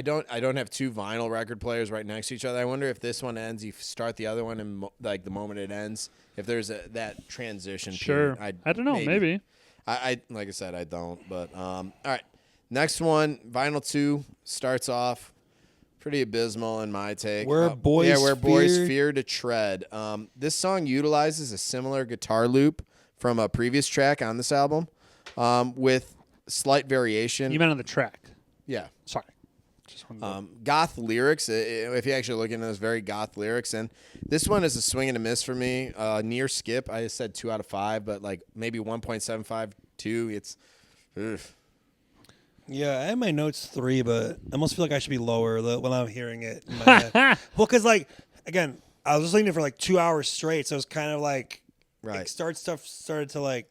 don't have 2 vinyl record players right next to each other. I wonder if this one ends, you start the other one, and like the moment it ends, if there's that transition. Sure. period. I don't know. Maybe. I like I said, I don't. But all right, next one, Vinyl 2 starts off pretty abysmal in my take. Where Boys Where Boys Fear- Fear to Tread. This song utilizes a similar guitar loop from a previous track on this album, with slight variation. You meant on the track. Yeah. Sorry. Just wanted to- Goth lyrics. If you actually look into those, very goth lyrics, and this one is a swing and a miss for me. Near skip. I said 2 out of 5, but like maybe 1.75, 2. It's. Ugh. Yeah, I have my notes 3, but I almost feel like I should be lower when I'm hearing it in my head. Well, because like again, I was listening to it for like 2 hours straight, so it's kind of like Right. stuff started to like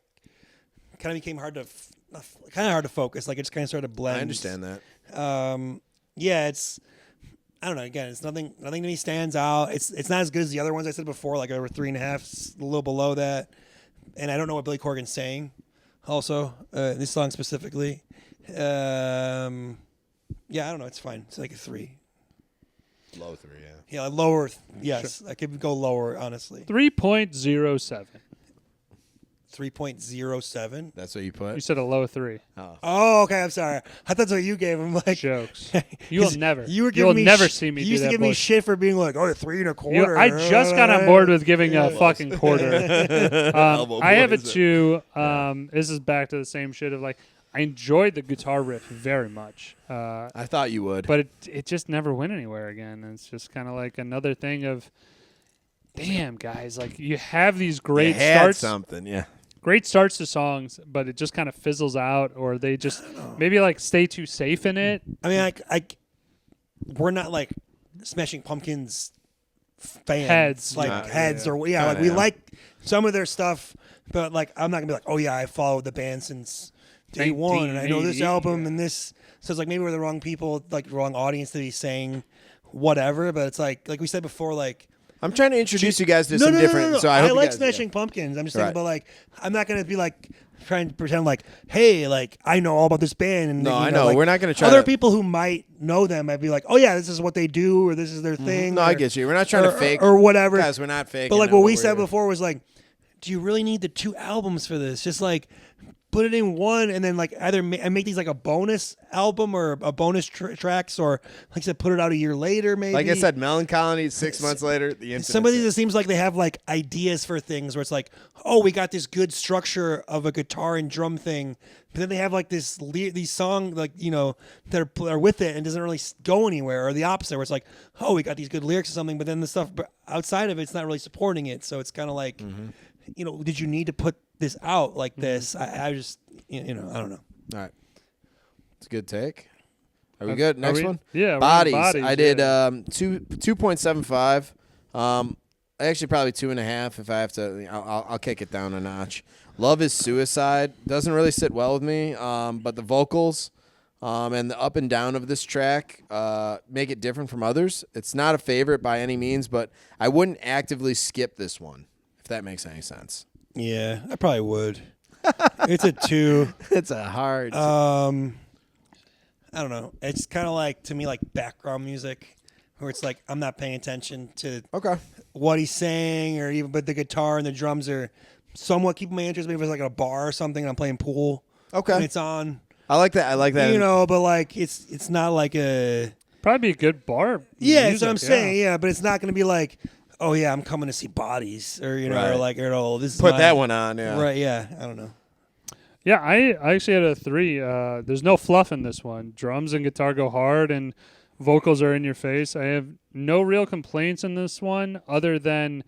kind of became hard to focus. Like it just kind of started to blend. I understand that. Yeah, it's I don't know. Again, it's nothing to me stands out. It's not as good as the other ones I said before. Like over 3.5, it's a little below that. And I don't know what Billy Corgan's saying. Also, this song specifically. Yeah, I don't know. It's fine. It's like a 3. Low 3, yeah. Yeah, lower. Yes, I could go lower. Honestly, 3.07. 3.07. That's what you You put? said a low 3. Oh, okay. I'm sorry. I thought that's what you gave him. Like Jokes. You will never. You were giving You'll me never see me You do used that to give me bullshit. shit for being like, 3.25. I just got on board with giving a fucking quarter. Elbow I have a boys. 2. This is back to the same shit of like, I enjoyed the guitar riff very much. I thought you would. But it just never went anywhere again. It's just kind of like another thing of, damn, guys, like you have these great you had starts. something, yeah. Great starts to songs, but it just kind of fizzles out, or they just maybe like stay too safe in it. I mean, we're not like Smashing Pumpkins fans, Heads. like Yeah, heads, yeah. or yeah, like Kinda, we yeah. like some of their stuff, but like I'm not gonna be like, oh yeah, I followed the band since day one, and I know this 1980, album yeah. and this. So it's like maybe we're the wrong people, like the wrong audience to be saying whatever. But it's like we said before, like. I'm trying to introduce you guys to some different. No. So I I hope you like guys, Smashing Pumpkins. I'm just thinking Right. about like I'm not gonna be like trying to pretend like, hey, like I know all about this band. And No, you I know. like, We're not going to try other to... people who might know them might be like, oh yeah, this is what they do, or this is their thing. No, or, I get you. We're not trying to fake. or whatever. Guys, we're not faking. But like what we said before was like, do you really need the 2 albums for this? Just like put it in one, and then like either make these like a bonus album or a bonus tracks, or like I said, put it out a year later maybe. Like I said, Mellon Collie, 6 months later, the Infinite. Some of these, it seems like they have like ideas for things where it's like, oh, we got this good structure of a guitar and drum thing, but then they have like these song like that are with it and doesn't really go anywhere, or the opposite where it's like, oh, we got these good lyrics or something, but then the stuff outside of it's not really supporting it. So it's kind of like, did you need to put this out like this? I just I don't know. All right, it's a good take. Are we good? Next one? Yeah. Bodies. Bodies. I did 2.75. Actually, probably 2.5 if I have to. I'll kick it down a notch. Love is Suicide doesn't really sit well with me, but the vocals and the up and down of this track make it different from others. It's not a favorite by any means, but I wouldn't actively skip this one, if that makes any sense. Yeah, I probably would. It's a 2. It's a hard... I don't know. It's kind of like, to me, like background music, where it's like I'm not paying attention to what he's saying, or even, but the guitar and the drums are somewhat keeping my interest. Maybe if it's like at a bar or something and I'm playing pool, and it's on. I like that. But like it's not like a... Probably be a good bar. Yeah, music, that's what I'm saying. Yeah, but it's not going to be like, oh yeah, I'm coming to see Bodies, or or like, this is Put that one on, yeah. Right, yeah. I don't know. Yeah, I actually had a 3. There's no fluff in this one. Drums and guitar go hard, and vocals are in your face. I have no real complaints in this one, other than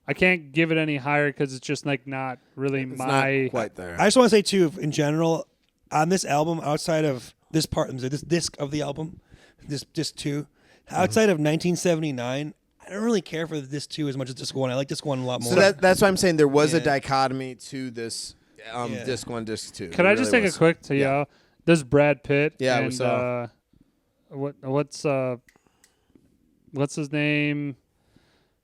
I can't give it any higher because it's just like not really not quite there. I just want to say too, in general, on this album, outside of this part, this disc of the album, this disc 2, outside of 1979. I don't really care for disc 2 as much as disc 1. I like disc 1 a lot more. So that's why I'm saying there was a dichotomy to this disc 1, disc 2. Could I just take a quick to y'all? This Brad Pitt. Yeah, and, we saw. What's his name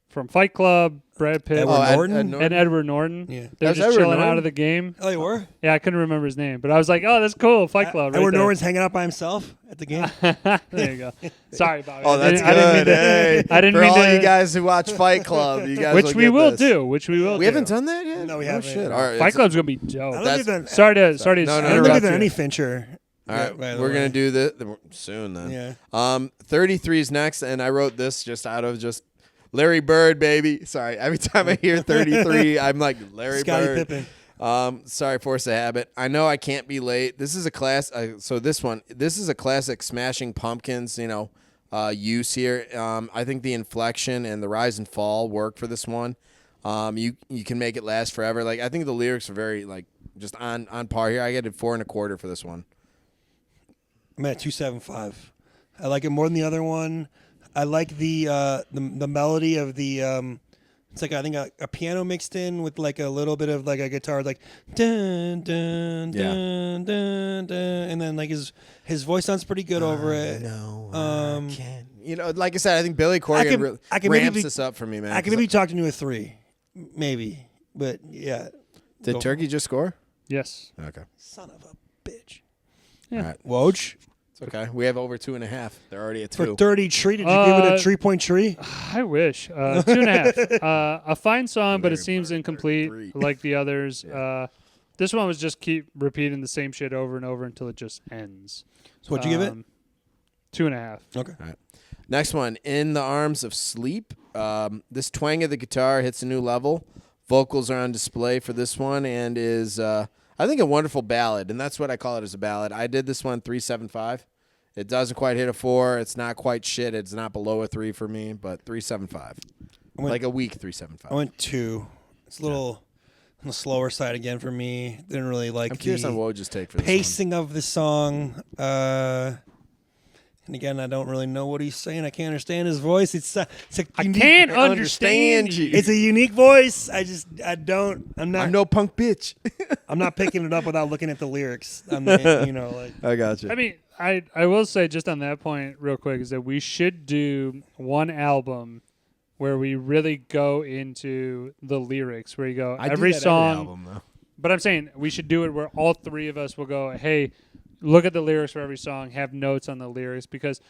from Fight Club? Brad Pitt Edward Norton? and Edward Norton. Yeah. They were That was just Edward chilling out Norton? of the game. Oh, they were? Yeah, I couldn't remember his name, but I was like, "Oh, that's cool, Fight Club." Right Edward there. Norton's hanging out by himself at the game. There you go. Sorry, Bobby. Oh, that's I didn't mean good. to- Hey, I didn't for mean all to- you guys who watch Fight Club, you guys which we get will this. do. Which we will. We haven't done that yet. No, we Oh, haven't. shit. All right, Fight Club's gonna be dope. I don't That's- think that, Sorry to No, I don't think interrupt it's you. any Fincher. All right, by the we're way. gonna do this soon then. Yeah. 33 is next, and I wrote this just out of Larry Bird, baby. Sorry, every time I hear 33, I'm like Larry Scottie Bird. Pippen. Sorry, force of habit. I know I can't be late. This is a class. This is a classic Smashing Pumpkins. Use here. I think the inflection and the rise and fall work for this one. You can make it last forever. Like I think the lyrics are very just on par here. I get it 4.25 for this one. I'm at 2.75. I like it more than the other one. I like the melody of the it's like I think a piano mixed in with like a little bit of like a guitar, like dun dun dun dun dun, and then like his voice sounds pretty good over it. No, I can. Like I said, I think Billy Corgan ramps this up for me, man. I can maybe talk to a 3, maybe, but yeah. Did Turkey just score? Yes. Okay. Son of a bitch. Yeah. All right. Woj. It's okay. We have over 2.5. They're already at 2. For 30 tree, did you give it a 3-point tree? I wish. 2.5. A fine song, but it seems incomplete 3. like the others. This one was just keep repeating the same shit over and over until it just ends. So what'd you give it? 2.5. Okay. All right. Next one, In the Arms of Sleep. This twang of the guitar hits a new level. Vocals are on display for this one and is, I think, a wonderful ballad, and that's what I call it, as a ballad. I did this one 3.75. It doesn't quite hit a 4. It's not quite shit. It's not below a 3 for me, but 3.75. Like a weak 3.75. I went 2. It's a little on the slower side again for me. Didn't really like I'm curious on the Woj's take for this pacing of the song. And again, I don't really know what he's saying. I can't understand his voice. It's a I unique, can't one. understand you. It's a unique voice. I'm no punk bitch. I'm not picking it up without looking at the lyrics. I'm like, I got you. I mean, I will say just on that point real quick is that we should do one album where we really go into the lyrics, where you go I do every that song. album, though. But I'm saying we should do it where all three of us will go, hey, look at the lyrics for every song, have notes on the lyrics. Because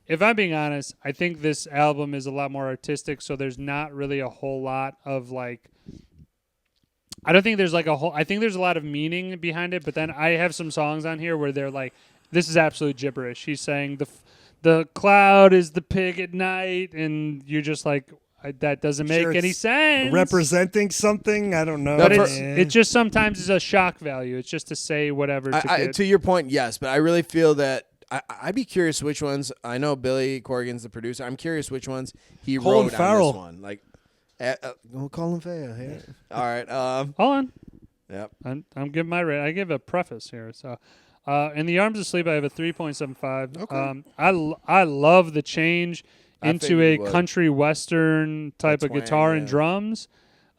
if I'm being honest, I think this album is a lot more artistic, so there's not really a whole lot of like. I don't think there's like a whole. I think there's a lot of meaning behind it, but then I have some songs on here where they're like, this is absolute gibberish. He's saying the cloud is the pig at night, and you're just like, that doesn't make any sense. Representing something, I don't know. But it just sometimes is a shock value. It's just to say whatever. To your point, yes, but I really feel that I'd be curious which ones. I know Billy Corgan's the producer. I'm curious which ones he wrote on this one. Like, we'll call him Farrell here. All right. Hold on. Yep. I'm giving my rate. I give a preface here. So, in the Arms of Sleep, I have a 3.75. Okay. I love the change into a would. country western type of twang, guitar and yeah. drums.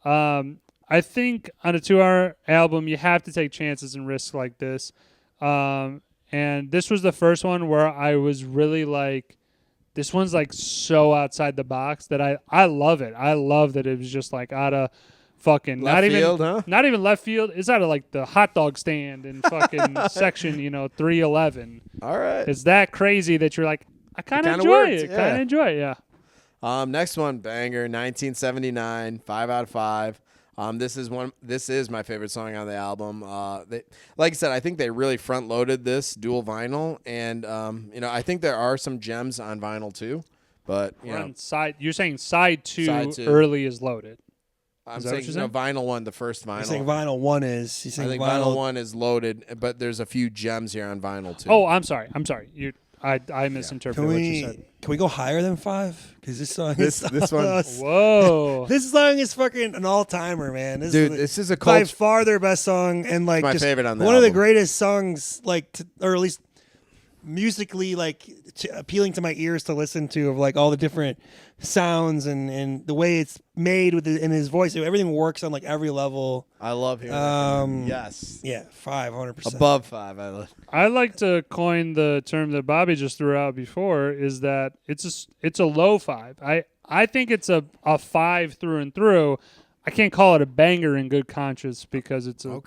I think on a 2-hour album, you have to take chances and risks like this. And this was the first one where I was really like, this one's like so outside the box that I love it. I love that it was just like out of fucking Left field, huh? not even left field. It's out of like the hot dog stand in fucking section, 311. All right. It's that crazy that you're like, I kind of kinda enjoy worked, it. yeah. Kind of enjoy it, yeah. Next one, banger, 1979, 5 out of 5. This is my favorite song on the album. Like I said, I think they really front loaded this dual vinyl, and I think there are some gems on vinyl too. But On side, you're saying side two, Side two. early is loaded. I'm Is that what saying you're saying? vinyl one, the first vinyl. You're saying vinyl 1 is. You're I saying think vinyl 1 is loaded, but there's a few gems here on vinyl too. Oh, I'm sorry. I misinterpreted what you said. Can we go higher than 5? Because this song This one- Whoa. This song is fucking an all timer, man. Dude, this is a by cult. far their best song, and like my just favorite on the one of the album. greatest songs, like or at least musically, like appealing to my ears to listen to, of like all the different sounds and the way it's made in his voice. Everything works on like every level. I love hearing that from him. Yes. Yeah, 500%. Above 5. I love. I like to coin the term that Bobby just threw out before, is that it's a low 5. I think it's a 5 through and through. I can't call it a banger in good conscience because it's a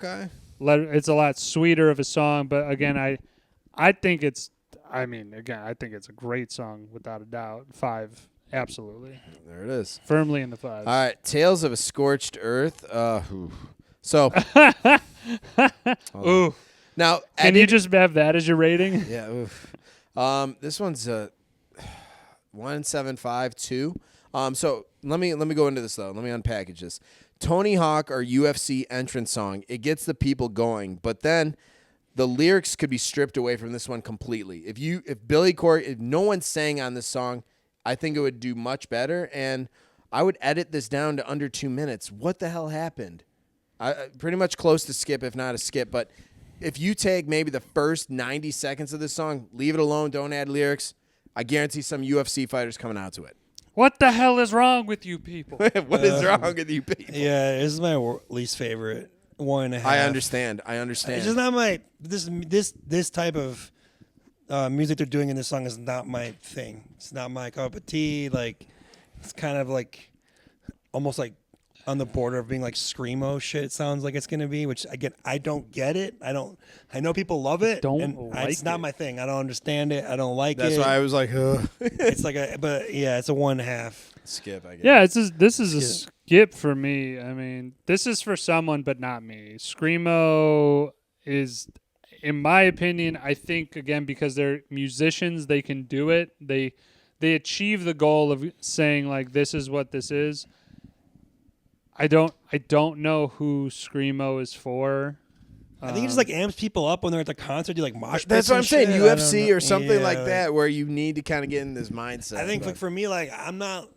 lot sweeter of a song. But again, I think it's a great song without a doubt. 5, absolutely, There it is. firmly in the 5s. All right, Tales of a Scorched Earth. So Ooh, now, can you just have that as your rating? Yeah. Oof. This one's 1752. So let me go into this though. Let me unpackage this. Tony Hawk or UFC entrance song. It gets the people going, but then the lyrics could be stripped away from this one completely. If no one sang on this song, I think it would do much better. And I would edit this down to under 2 minutes. What the hell happened? Pretty much close to skip, if not a skip. But if you take maybe the first 90 seconds of this song, leave it alone, don't add lyrics, I guarantee some UFC fighters coming out to it. What the hell is wrong with you people? What is wrong with you people? Yeah, this is my least favorite. 1.5. I understand. It's just not my this type of music they're doing in this song is not my thing. It's not my cup of tea. Like, it's kind of like almost like on the border of being like screamo shit. It sounds like it's gonna be, which again I don't get it. I know people love it. It's not my thing. I don't understand it. I don't like it. That's why I was like, ugh. It's like it's a 1.5. Skip, I guess. Yeah, this is a skip for me. I mean, this is for someone, but not me. Screamo is, in my opinion, I think again because they're musicians, they can do it. They achieve the goal of saying like this is what this is. I don't know who Screamo is for. I think it just like amps people up when they're at the concert. Do like mosh pits. That's what I'm and saying. shit. UFC or something like Yeah. that, where you need to kind of get in this mindset. I think like for me, like I'm not.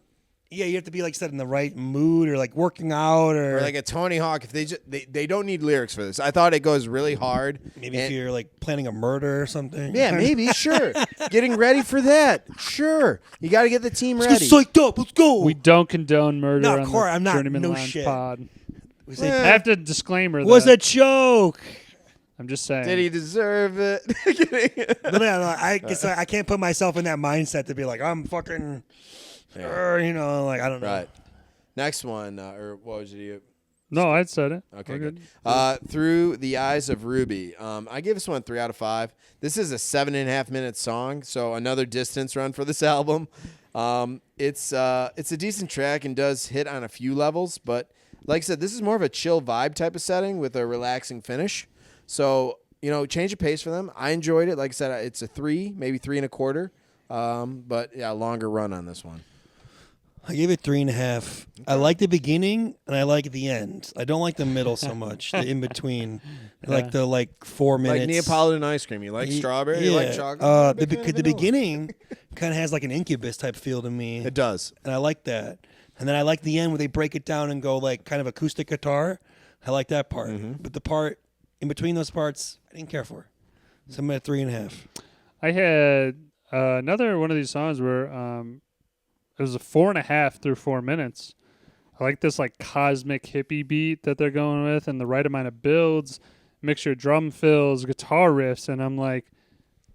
Yeah, you have to be like set in the right mood or like working out or like a Tony Hawk. If they don't need lyrics for this. I thought it goes really hard. maybe if you're like planning a murder or something. Yeah, maybe, sure. Getting ready for that, sure. You got to get the team ready. Let's get psyched up. Let's go. We don't condone murder No, on of course, the I'm not. Journeymen No Lounge shit. pod. We I say, have to disclaimer was that. a joke. I'm just saying. Did he deserve it? No, I guess I can't put myself in that mindset to be like I'm fucking. Like I don't know. Right. Next one, or what was it? No, I said it. Okay, We're good. Through the Eyes of Ruby. I gave this one 3 out of 5. This is a 7.5-minute song, so another distance run for this album. It's a decent track and does hit on a few levels, but like I said, this is more of a chill vibe type of setting with a relaxing finish. So, change of pace for them. I enjoyed it. Like I said, it's a 3, maybe 3 1/4. But yeah, longer run on this one. I gave it 3.5. Okay. I like the beginning and I like the end. I don't like the middle so much. The in between, like the 4 minutes. Like Neapolitan ice cream. You like strawberry? You like chocolate? The beginning kind of has like an Incubus type feel to me. It does, and I like that. And then I like the end where they break it down and go like kind of acoustic guitar. I like that part. Mm-hmm. But the part in between those parts, I didn't care for. So I'm at 3.5. I had another one of these songs where it was a 4.5 through 4 minutes. I like this like cosmic hippie beat that they're going with, and the right amount of builds, mixture of drum fills, guitar riffs, and I'm like,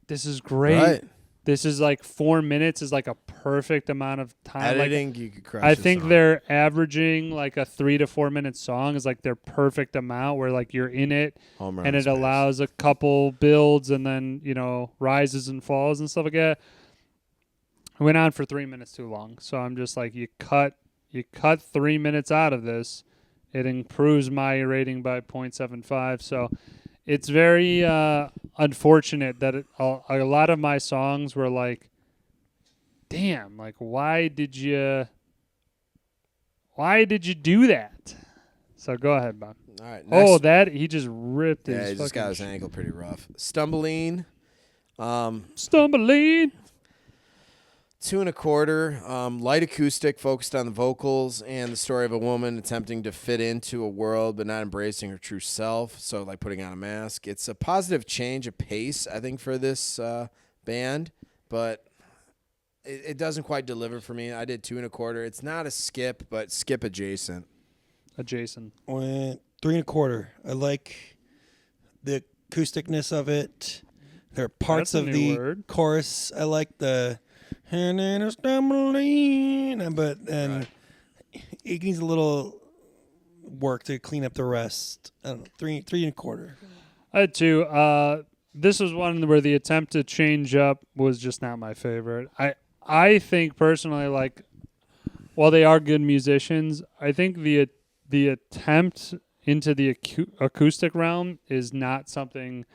this is great. Right. This is like 4 minutes is like a perfect amount of time. Editing, you could crush. I think they're averaging like a 3 to 4 minute song is like their perfect amount where like you're in it and it allows a couple builds and then rises and falls and stuff like that. It went on for 3 minutes too long, so I'm just like, you cut 3 minutes out of this, it improves my rating by 0.75. So it's very unfortunate that a lot of my songs were like, damn, like why did you do that? So go ahead, Bob. All right. Next. That he just ripped his. Yeah, he just got his ankle pretty rough. Stumbling. 2 1/4, light acoustic, focused on the vocals and the story of a woman attempting to fit into a world but not embracing her true self, so like putting on a mask. It's a positive change of pace, I think, for this band, but it doesn't quite deliver for me. I did 2 1/4. It's not a skip, but skip adjacent. Adjacent. 3 1/4. I like the acousticness of it. There are parts of the chorus. I like the... And then it's stumbling, but it needs a little work to clean up the rest. I don't know, 3 1/4. I had 2. This was one where the attempt to change up was just not my favorite. I think personally, like, while they are good musicians, I think the attempt into the acoustic realm is not something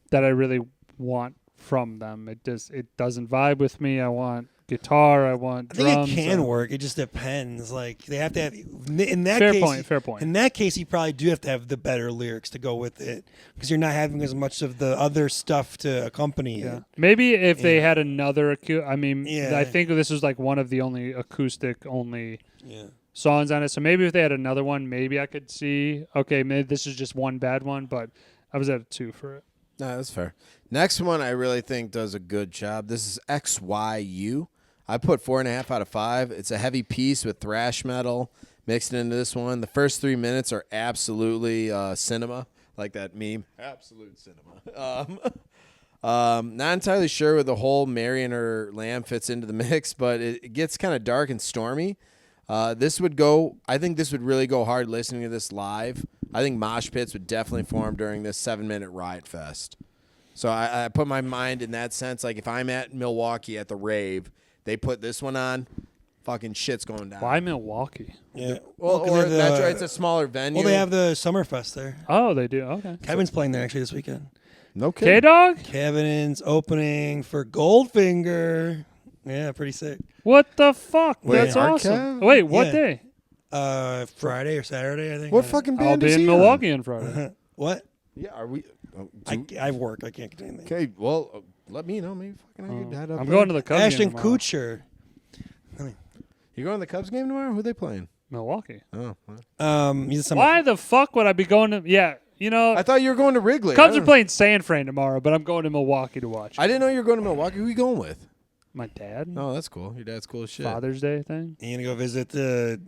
that I really want from them. It doesn't vibe with me. I want guitar. I want drums. I think it can work. It just depends. Like they have to have in that fair case. Fair point. In that case, you probably do have to have the better lyrics to go with it because you're not having as much of the other stuff to accompany it. Maybe if they had another I think this is like one of the only acoustic songs on it. So maybe if they had another one, maybe I could see. Okay, maybe this is just one bad one, but I was at a 2 for it. No, that's fair. Next one I really think does a good job. This is XYU. I put 4.5 out of 5. It's a heavy piece with thrash metal mixed into this one. The first 3 minutes are absolutely cinema, like that meme. Absolute cinema. Not entirely sure where the whole Mary and her lamb fits into the mix, but it gets kind of dark and stormy. I think this would really go hard listening to this live. I think mosh pits would definitely form during this 7-minute riot fest. So I put my mind in that sense. Like if I'm at Milwaukee at the rave, they put this one on, fucking shit's going down. Why Milwaukee? Yeah. That's right. It's a smaller venue. Well, they have the Summerfest there. Oh, they do. Okay. Kevin's playing there actually this weekend. No kidding. K-Dog? Kevin's opening for Goldfinger. Yeah, pretty sick. What the fuck? That's awesome. Wait, what day? Friday or Saturday, I think. What fucking band I'll be in Milwaukee on Friday. What? Yeah, are we? I work. I can't do anything. Okay, well, let me know. Maybe fucking I could head up. I'm going to the Cubs Ashton game tomorrow. Kutcher. You going to the Cubs game tomorrow? Who are they playing? Milwaukee. Oh. Why the fuck would I be going to? Yeah, I thought you were going to Wrigley. Cubs are playing San Fran tomorrow, but I'm going to Milwaukee to watch. I didn't know you were going to Milwaukee. Who are you going with? My dad. Oh, that's cool. Your dad's cool as shit. Father's Day thing. You gonna go visit the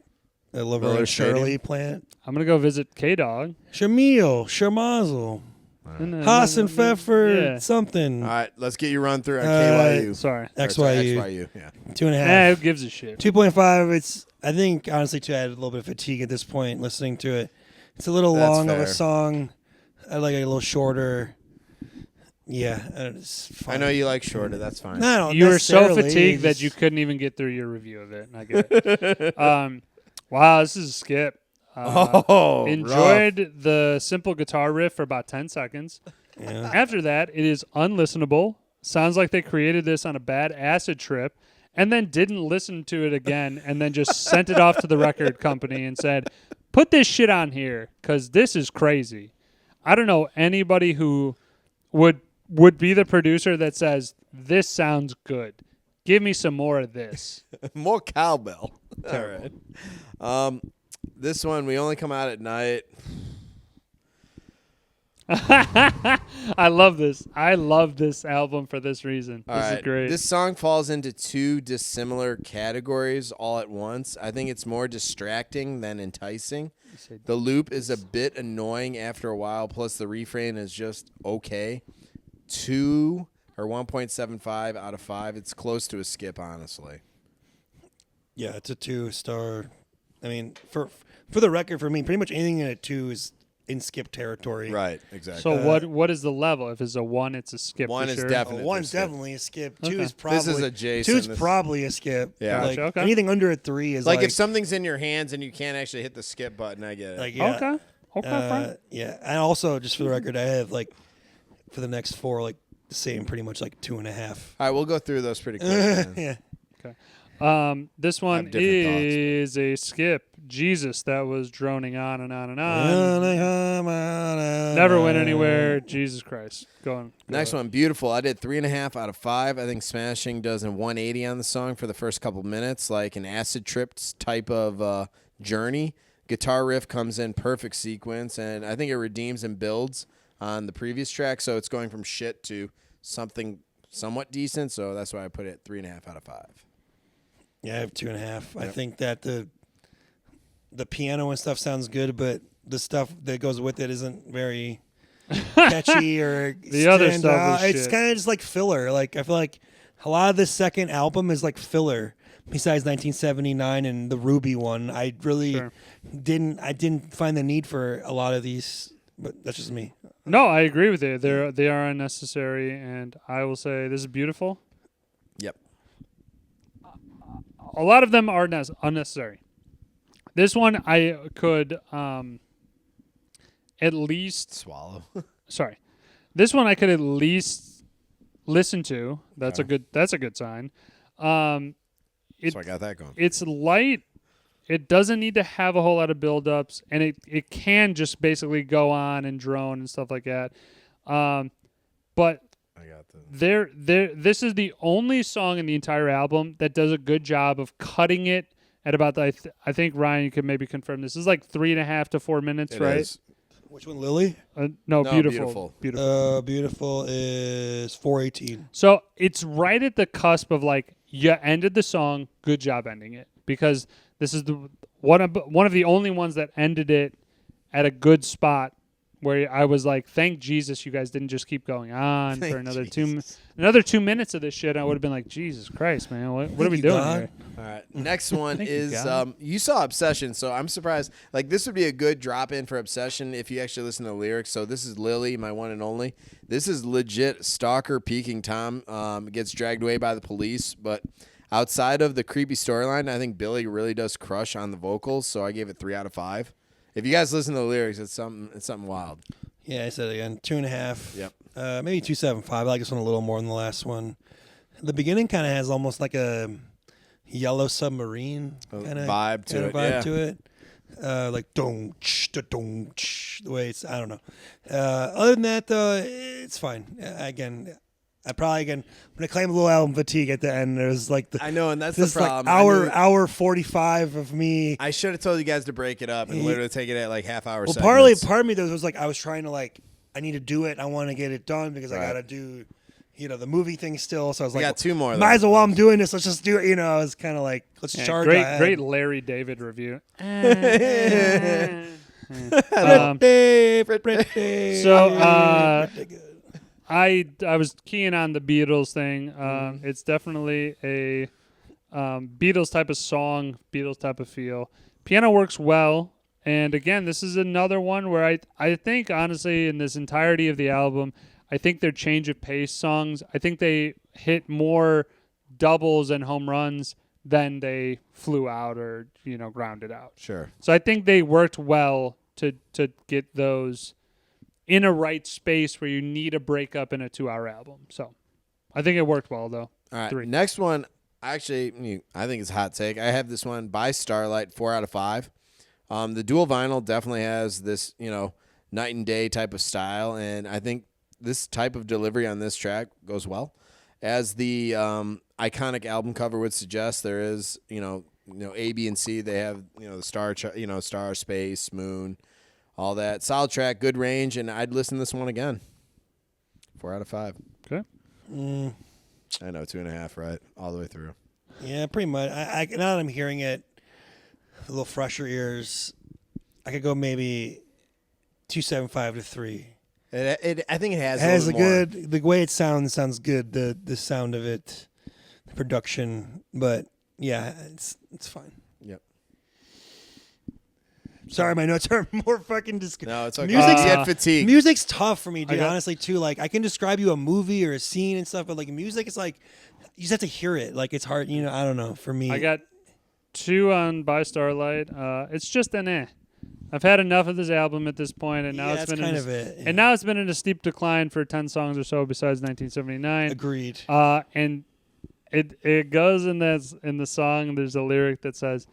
Laverne Shirley plant? I'm gonna go visit K-Dog. Shamil, Shermazel, Hassan Pfeffer, something. All right, let's get you run through on KYU. Sorry. XYU. Yeah. 2.5. Who gives a shit? 2.5. It's, I think, honestly, too, I had a little bit of fatigue at this point listening to it. It's a little That's long of fair. a song. I like it a little shorter. Yeah, it's fine. I know you like shorter. That's fine. No, I don't You were so necessarily, fatigued that just- you couldn't even get through your review of it. And I get it. Wow, this is a skip. Oh, Enjoyed the simple guitar riff for about 10 seconds. Yeah. After that, it is unlistenable. Sounds like they created this on a bad acid trip and then didn't listen to it again and then just sent it off to the record company and said, put this shit on here because this is crazy. I don't know anybody who would be the producer that says, this sounds good. Give me some more of this. More cowbell. All right. This one, we only come out at night. I love this. I love this album for this reason. All This right. is great. This song falls into two dissimilar categories all at once. I think it's more distracting than enticing. The loop is a bit annoying after a while, plus the refrain is just okay. 2 or 1.75 out of 5. It's close to a skip, honestly. Yeah, it's a 2-star. I mean, for the record, for me, pretty much anything in a 2 is in skip territory. Right, exactly. So what is the level? If it's a 1, it's a skip. 1 for is sure. definitely One's skip. definitely a skip. 2 Okay. is probably This is a Jason. 2 is This- probably a skip. Yeah. Like, Gotcha, okay. anything under a 3 is Like if something's in your hands and you can't actually hit the skip button, I get it. like yeah. Okay, fine. Yeah, and also just for the record, I have like for the next 4 like the same, pretty much like 2.5. All right, we'll go through those pretty quick. man. Yeah. This one have different thoughts. is a skip. Jesus, that was droning on and on and on. Never went anywhere. Jesus Christ. Go on. Next one, Beautiful. I did 3.5 out of 5. I think Smashing does a 180 on the song for the first couple minutes, like an acid trip type of journey. Guitar riff comes in perfect sequence, and I think it redeems and builds on the previous track, so it's going from shit to something somewhat decent, so that's why I put it 3.5 out of 5. Yeah, I have 2.5. I think that the piano and stuff sounds good, but the stuff that goes with it isn't very catchy or The other stand stuff out. is It's shit. kind of just like filler. Like I feel like a lot of this second album is like filler. Besides 1979 and the Ruby one, I really Sure. didn't find the need for a lot of these. But that's just me. No, I agree with you. They are unnecessary, and I will say this is beautiful. Yep. A lot of them are unnecessary. This one I could at least Swallow. sorry. This one I could at least listen to. That's a good sign. So I got that going. It's light. It doesn't need to have a whole lot of build-ups, and it can just basically go on and drone and stuff like that. But I got that. this is the only song in the entire album that does a good job of cutting it at about I think Ryan, you could maybe confirm this. This is like 3.5 to 4 minutes, It right? is. Which one, Lily? No, No, beautiful. Beautiful is 4:18. So it's right at the cusp of like you ended the song, good job ending it, because this is the one of the only ones that ended it at a good spot where I was like, thank Jesus you guys didn't just keep going on Thank for another Jesus. 2 minutes of this shit. I would have been like, Jesus Christ, man, what are we you, doing God. here? All right. Next one Thank you, is God. you saw Obsession, so I'm surprised. Like this would be a good drop in for Obsession if you actually listen to the lyrics. So this is Lily, my one and only. This is legit stalker peeking Tom gets dragged away by the police, but outside of the creepy storyline, I think Billy really does crush on the vocals, so I gave it 3 out of 5. If you guys listen to the lyrics, it's something wild. Yeah, I said it again. 2.5. Yep. Maybe 2.75. I like this one a little more than the last one. The beginning kind of has almost like a Yellow Submarine kind of vibe to it, Vibe yeah. to it. Like dong the way it's. I don't know. Other than that, though, it's fine. Again, I'm gonna claim a little album fatigue at the end. There's like I know, and that's this the like problem. hour 45 of me. I should have told you guys to break it up and literally take it at like half hour. Well, segments. part of me though was like I was trying to like I need to do it. I want to get it done because I Right. gotta do, the movie thing still. So I was We like, got 2 more. might as well while I'm doing this. Let's just do it. I was kind of like, let's Yeah, charge. great ahead. Larry David review. So, I was keying on the Beatles thing. It's definitely a Beatles type of song, Beatles type of feel. Piano works well. And again, this is another one where I think, honestly, in this entirety of the album, I think their change of pace songs, I think they hit more doubles and home runs than they flew out or, grounded out. Sure. So I think they worked well to get those in a right space where you need a breakup in a 2-hour album. So I think it worked well, though. All right. 3. Next one, actually, I think it's a hot take. I have this one by Starlight, 4 out of 5. The dual vinyl definitely has this, night and day type of style, and I think this type of delivery on this track goes well. As the iconic album cover would suggest, there is, A, B, and C. They have, the star, star, space, moon, all that. Solid track, good range, and I'd listen to this one again. 4 out of 5. Okay. I know, 2.5, right, all the way through. Yeah, pretty much. I now that I'm hearing it, a little fresher ears, I could go maybe 2.75 to 3. I think it has. It has a little the way it sounds good. The sound of it, the production, but yeah, it's fine. Yep. Sorry, my notes are more fucking disgusting. No, it's okay. Music's Get fatigue. Music's tough for me, dude. Honestly, too. Like, I can describe you a movie or a scene and stuff, but like music, it's like you just have to hear it. Like, it's hard. I don't know. For me, I got 2 on By Starlight. It's just an eh. I've had enough of this album at this point, and now it's been kind of it. Yeah. And now it's been in a steep decline for 10 songs or so, besides 1979. Agreed. And it goes in the song. There's a lyric that says,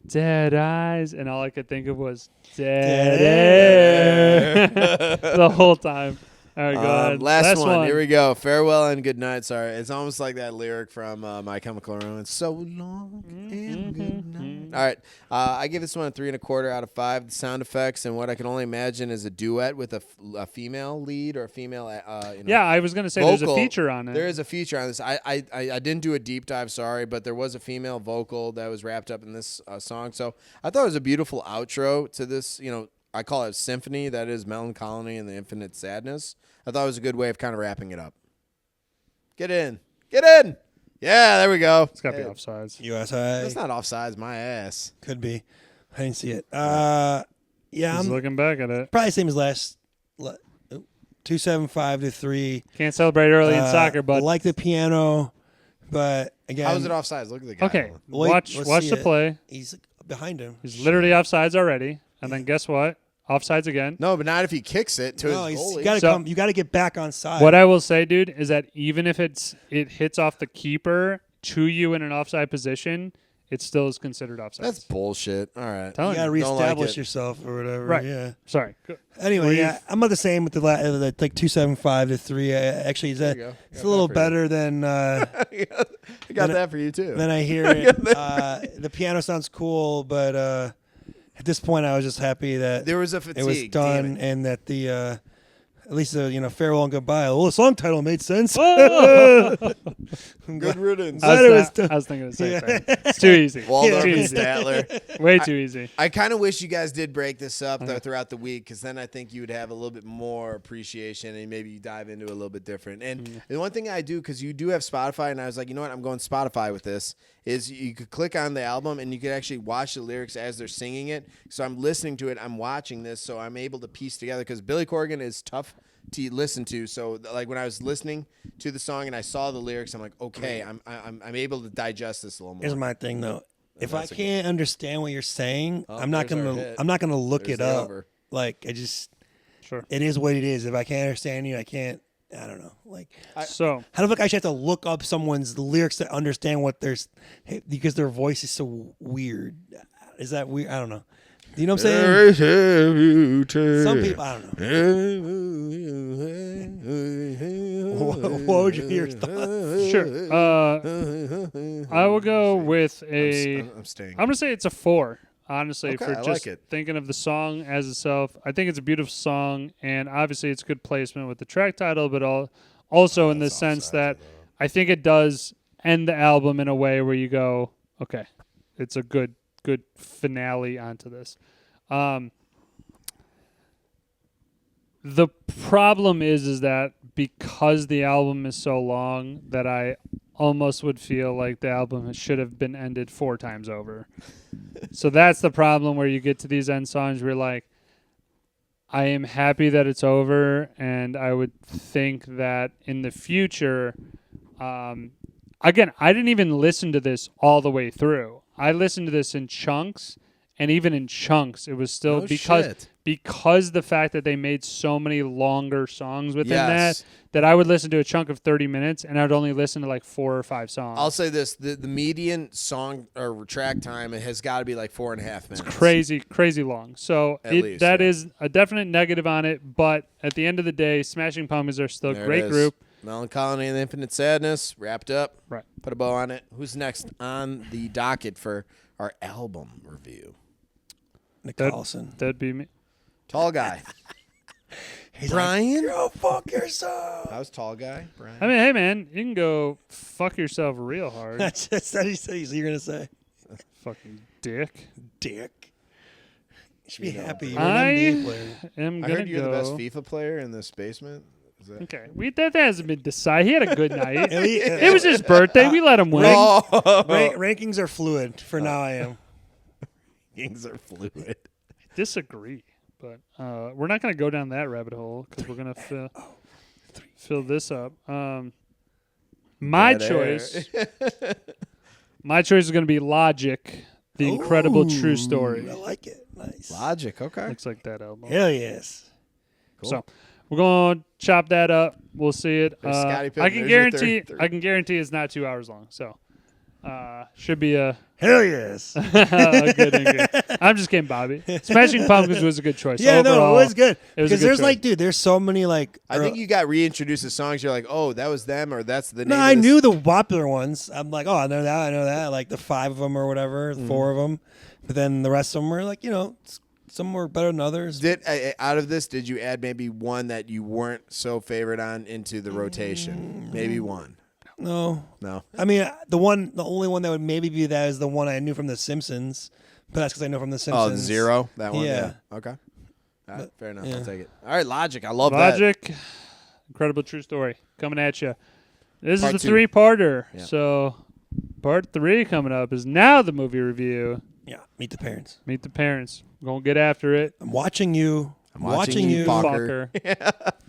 "Dead eyes," and all I could think of was dead air the whole time. All right, go ahead. Last one. Here we go. Farewell and good night. Sorry, it's almost like that lyric from My Chemical Romance. So long and good night. All right, I give this one a 3.25 out of 5. The sound effects and what I can only imagine is a duet with a female lead or a female. Yeah, I was gonna say vocal. there's a feature on it. There is a feature on this. I didn't do a deep dive, sorry, but there was a female vocal that was wrapped up in this song. So I thought it was a beautiful outro to this. I call it a symphony. That is Mellon Collie and the Infinite Sadness. I thought it was a good way of kind of wrapping it up. Get in. Get in. Yeah, there we go. It's got to be offsides. USI. That's not offsides, my ass. Could be. I didn't see it. Yeah, I'm looking back at it. Probably same as last. 2.75 to 3. Can't celebrate early in soccer, but like the piano, but again. How is it offsides? Look at the guy. Okay, Wait, watch the play. He's behind him. He's literally offsides already, and then guess what? Offsides again. No, but not if he kicks it to his goalie. You got to get back on side. What I will say, dude, is that even if it hits off the keeper to you in an offside position, it still is considered offside. That's bullshit. All right. You got to reestablish like yourself or whatever. Right. Yeah. Sorry. Anyway, yeah, I'm about the same with the like 2.75 to 3. Actually, it's a little better than. I got that for you too. Then I hear it. The piano sounds cool, but at this point, I was just happy that there was a fatigue. It was done, and that the at least farewell and goodbye. Well, the song title made sense. Good riddance. I was thinking the same thing. It's too easy. Waldorf Too and easy. Statler. Way too easy. I kind of wish you guys did break this up though throughout the week, because then I think you would have a little bit more appreciation and maybe you dive into it a little bit different. And the one thing I do, because you do have Spotify, and I was like, you know what, I'm going Spotify with this, is you could click on the album and you could actually watch the lyrics as they're singing it. So I'm listening to it, I'm watching this, so I'm able to piece together, because Billy Corgan is tough to listen to. So like when I was listening to the song and I saw the lyrics, I'm like, okay, I'm able to digest this a little more. Here's my thing though. If I can't understand what you're saying, I'm not gonna look it up. Like it is what it is. If I can't understand you, I can't. I don't know. Like so, how the fuck I should have to look up someone's lyrics to understand what there's because their voice is so weird. Is that weird? I don't know. You know what I'm saying? Some people, I don't know. What would your thoughts? Sure. I will go with I'm staying. I'm gonna say it's a 4. Honestly, Okay, for I just like it. thinking of the song as itself, I think it's a beautiful song, and obviously it's good placement with the track title, but also in the sense that I think it does end the album in a way where you go, okay, it's a good finale onto this. The problem is that because the album is so long, that almost would feel like the album should have been ended 4 times over. So that's the problem where you get to these end songs where you're like, I am happy that it's over, and I would think that in the future, again, I didn't even listen to this all the way through. I listened to this in chunks, and even in chunks, it was still because the fact that they made so many longer songs within that I would listen to a chunk of 30 minutes, and I would only listen to like 4 or 5 songs. I'll say this: the median song or track time has got to be like 4.5 minutes. It's crazy long. So that is a definite negative on it. But at the end of the day, Smashing Pumpkins are still a great group. Mellon Collie and the Infinite Sadness wrapped up. Right. Put a bow on it. Who's next on the docket for our album review? Nick Collison. That'd be me. Tall guy. He's Brian? Like, go fuck yourself. How's tall guy, Brian? I mean, hey, man, you can go fuck yourself real hard. That's what you're going to say. Fucking dick. Dick. You should be happy. You're I an NBA player. am I going to heard you're go. the best FIFA player in this basement. Is that... Okay. That hasn't been decided. He had a good night. It was his birthday. We let him win. Rankings are fluid. For now, I am. Rankings are fluid. Disagree. But we're not going to go down that rabbit hole because we're going to fill this up. My choice is going to be Logic, The Incredible True Story. I like it. Nice. Logic, okay. Looks like that album. Hell yes. Cool. So we're going to chop that up. We'll see it. Scottie Pippen, I can guarantee it's not 2 hours long. So should be a hell yes. good. I'm just kidding, Bobby. Smashing Pumpkins was a good choice. Yeah, overall, no, it was good. It was a Because good there's choice. like, dude, there's so many like. I think you got reintroduced to songs. You're like, oh, that was them, or that's the name. No, of I this. knew the popular ones. I'm like, oh, I know that. Like the 5 of them or whatever, 4 of them. But then the rest of them were like, some were better than others. Out of this, did you add maybe one that you weren't so favored on into the rotation? Maybe one. No. I mean, the only one that would maybe be that is the one I knew from The Simpsons. But that's because I know from The Simpsons. Oh, Zero? That one? Yeah. Okay. All right, fair enough. yeah. I'll take it. All right, Logic. I love that. Logic, Incredible True Story, coming at you. This Part is the 2. 3-parter. Yeah. So part 3 coming up is now the movie review. Yeah, Meet the Parents. Meet the Parents. We're going to get after it. I'm watching you. I'm watching you, Fucker.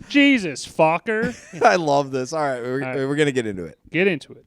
Jesus, fucker. I love this. All right, we're going to get into it. Get into it.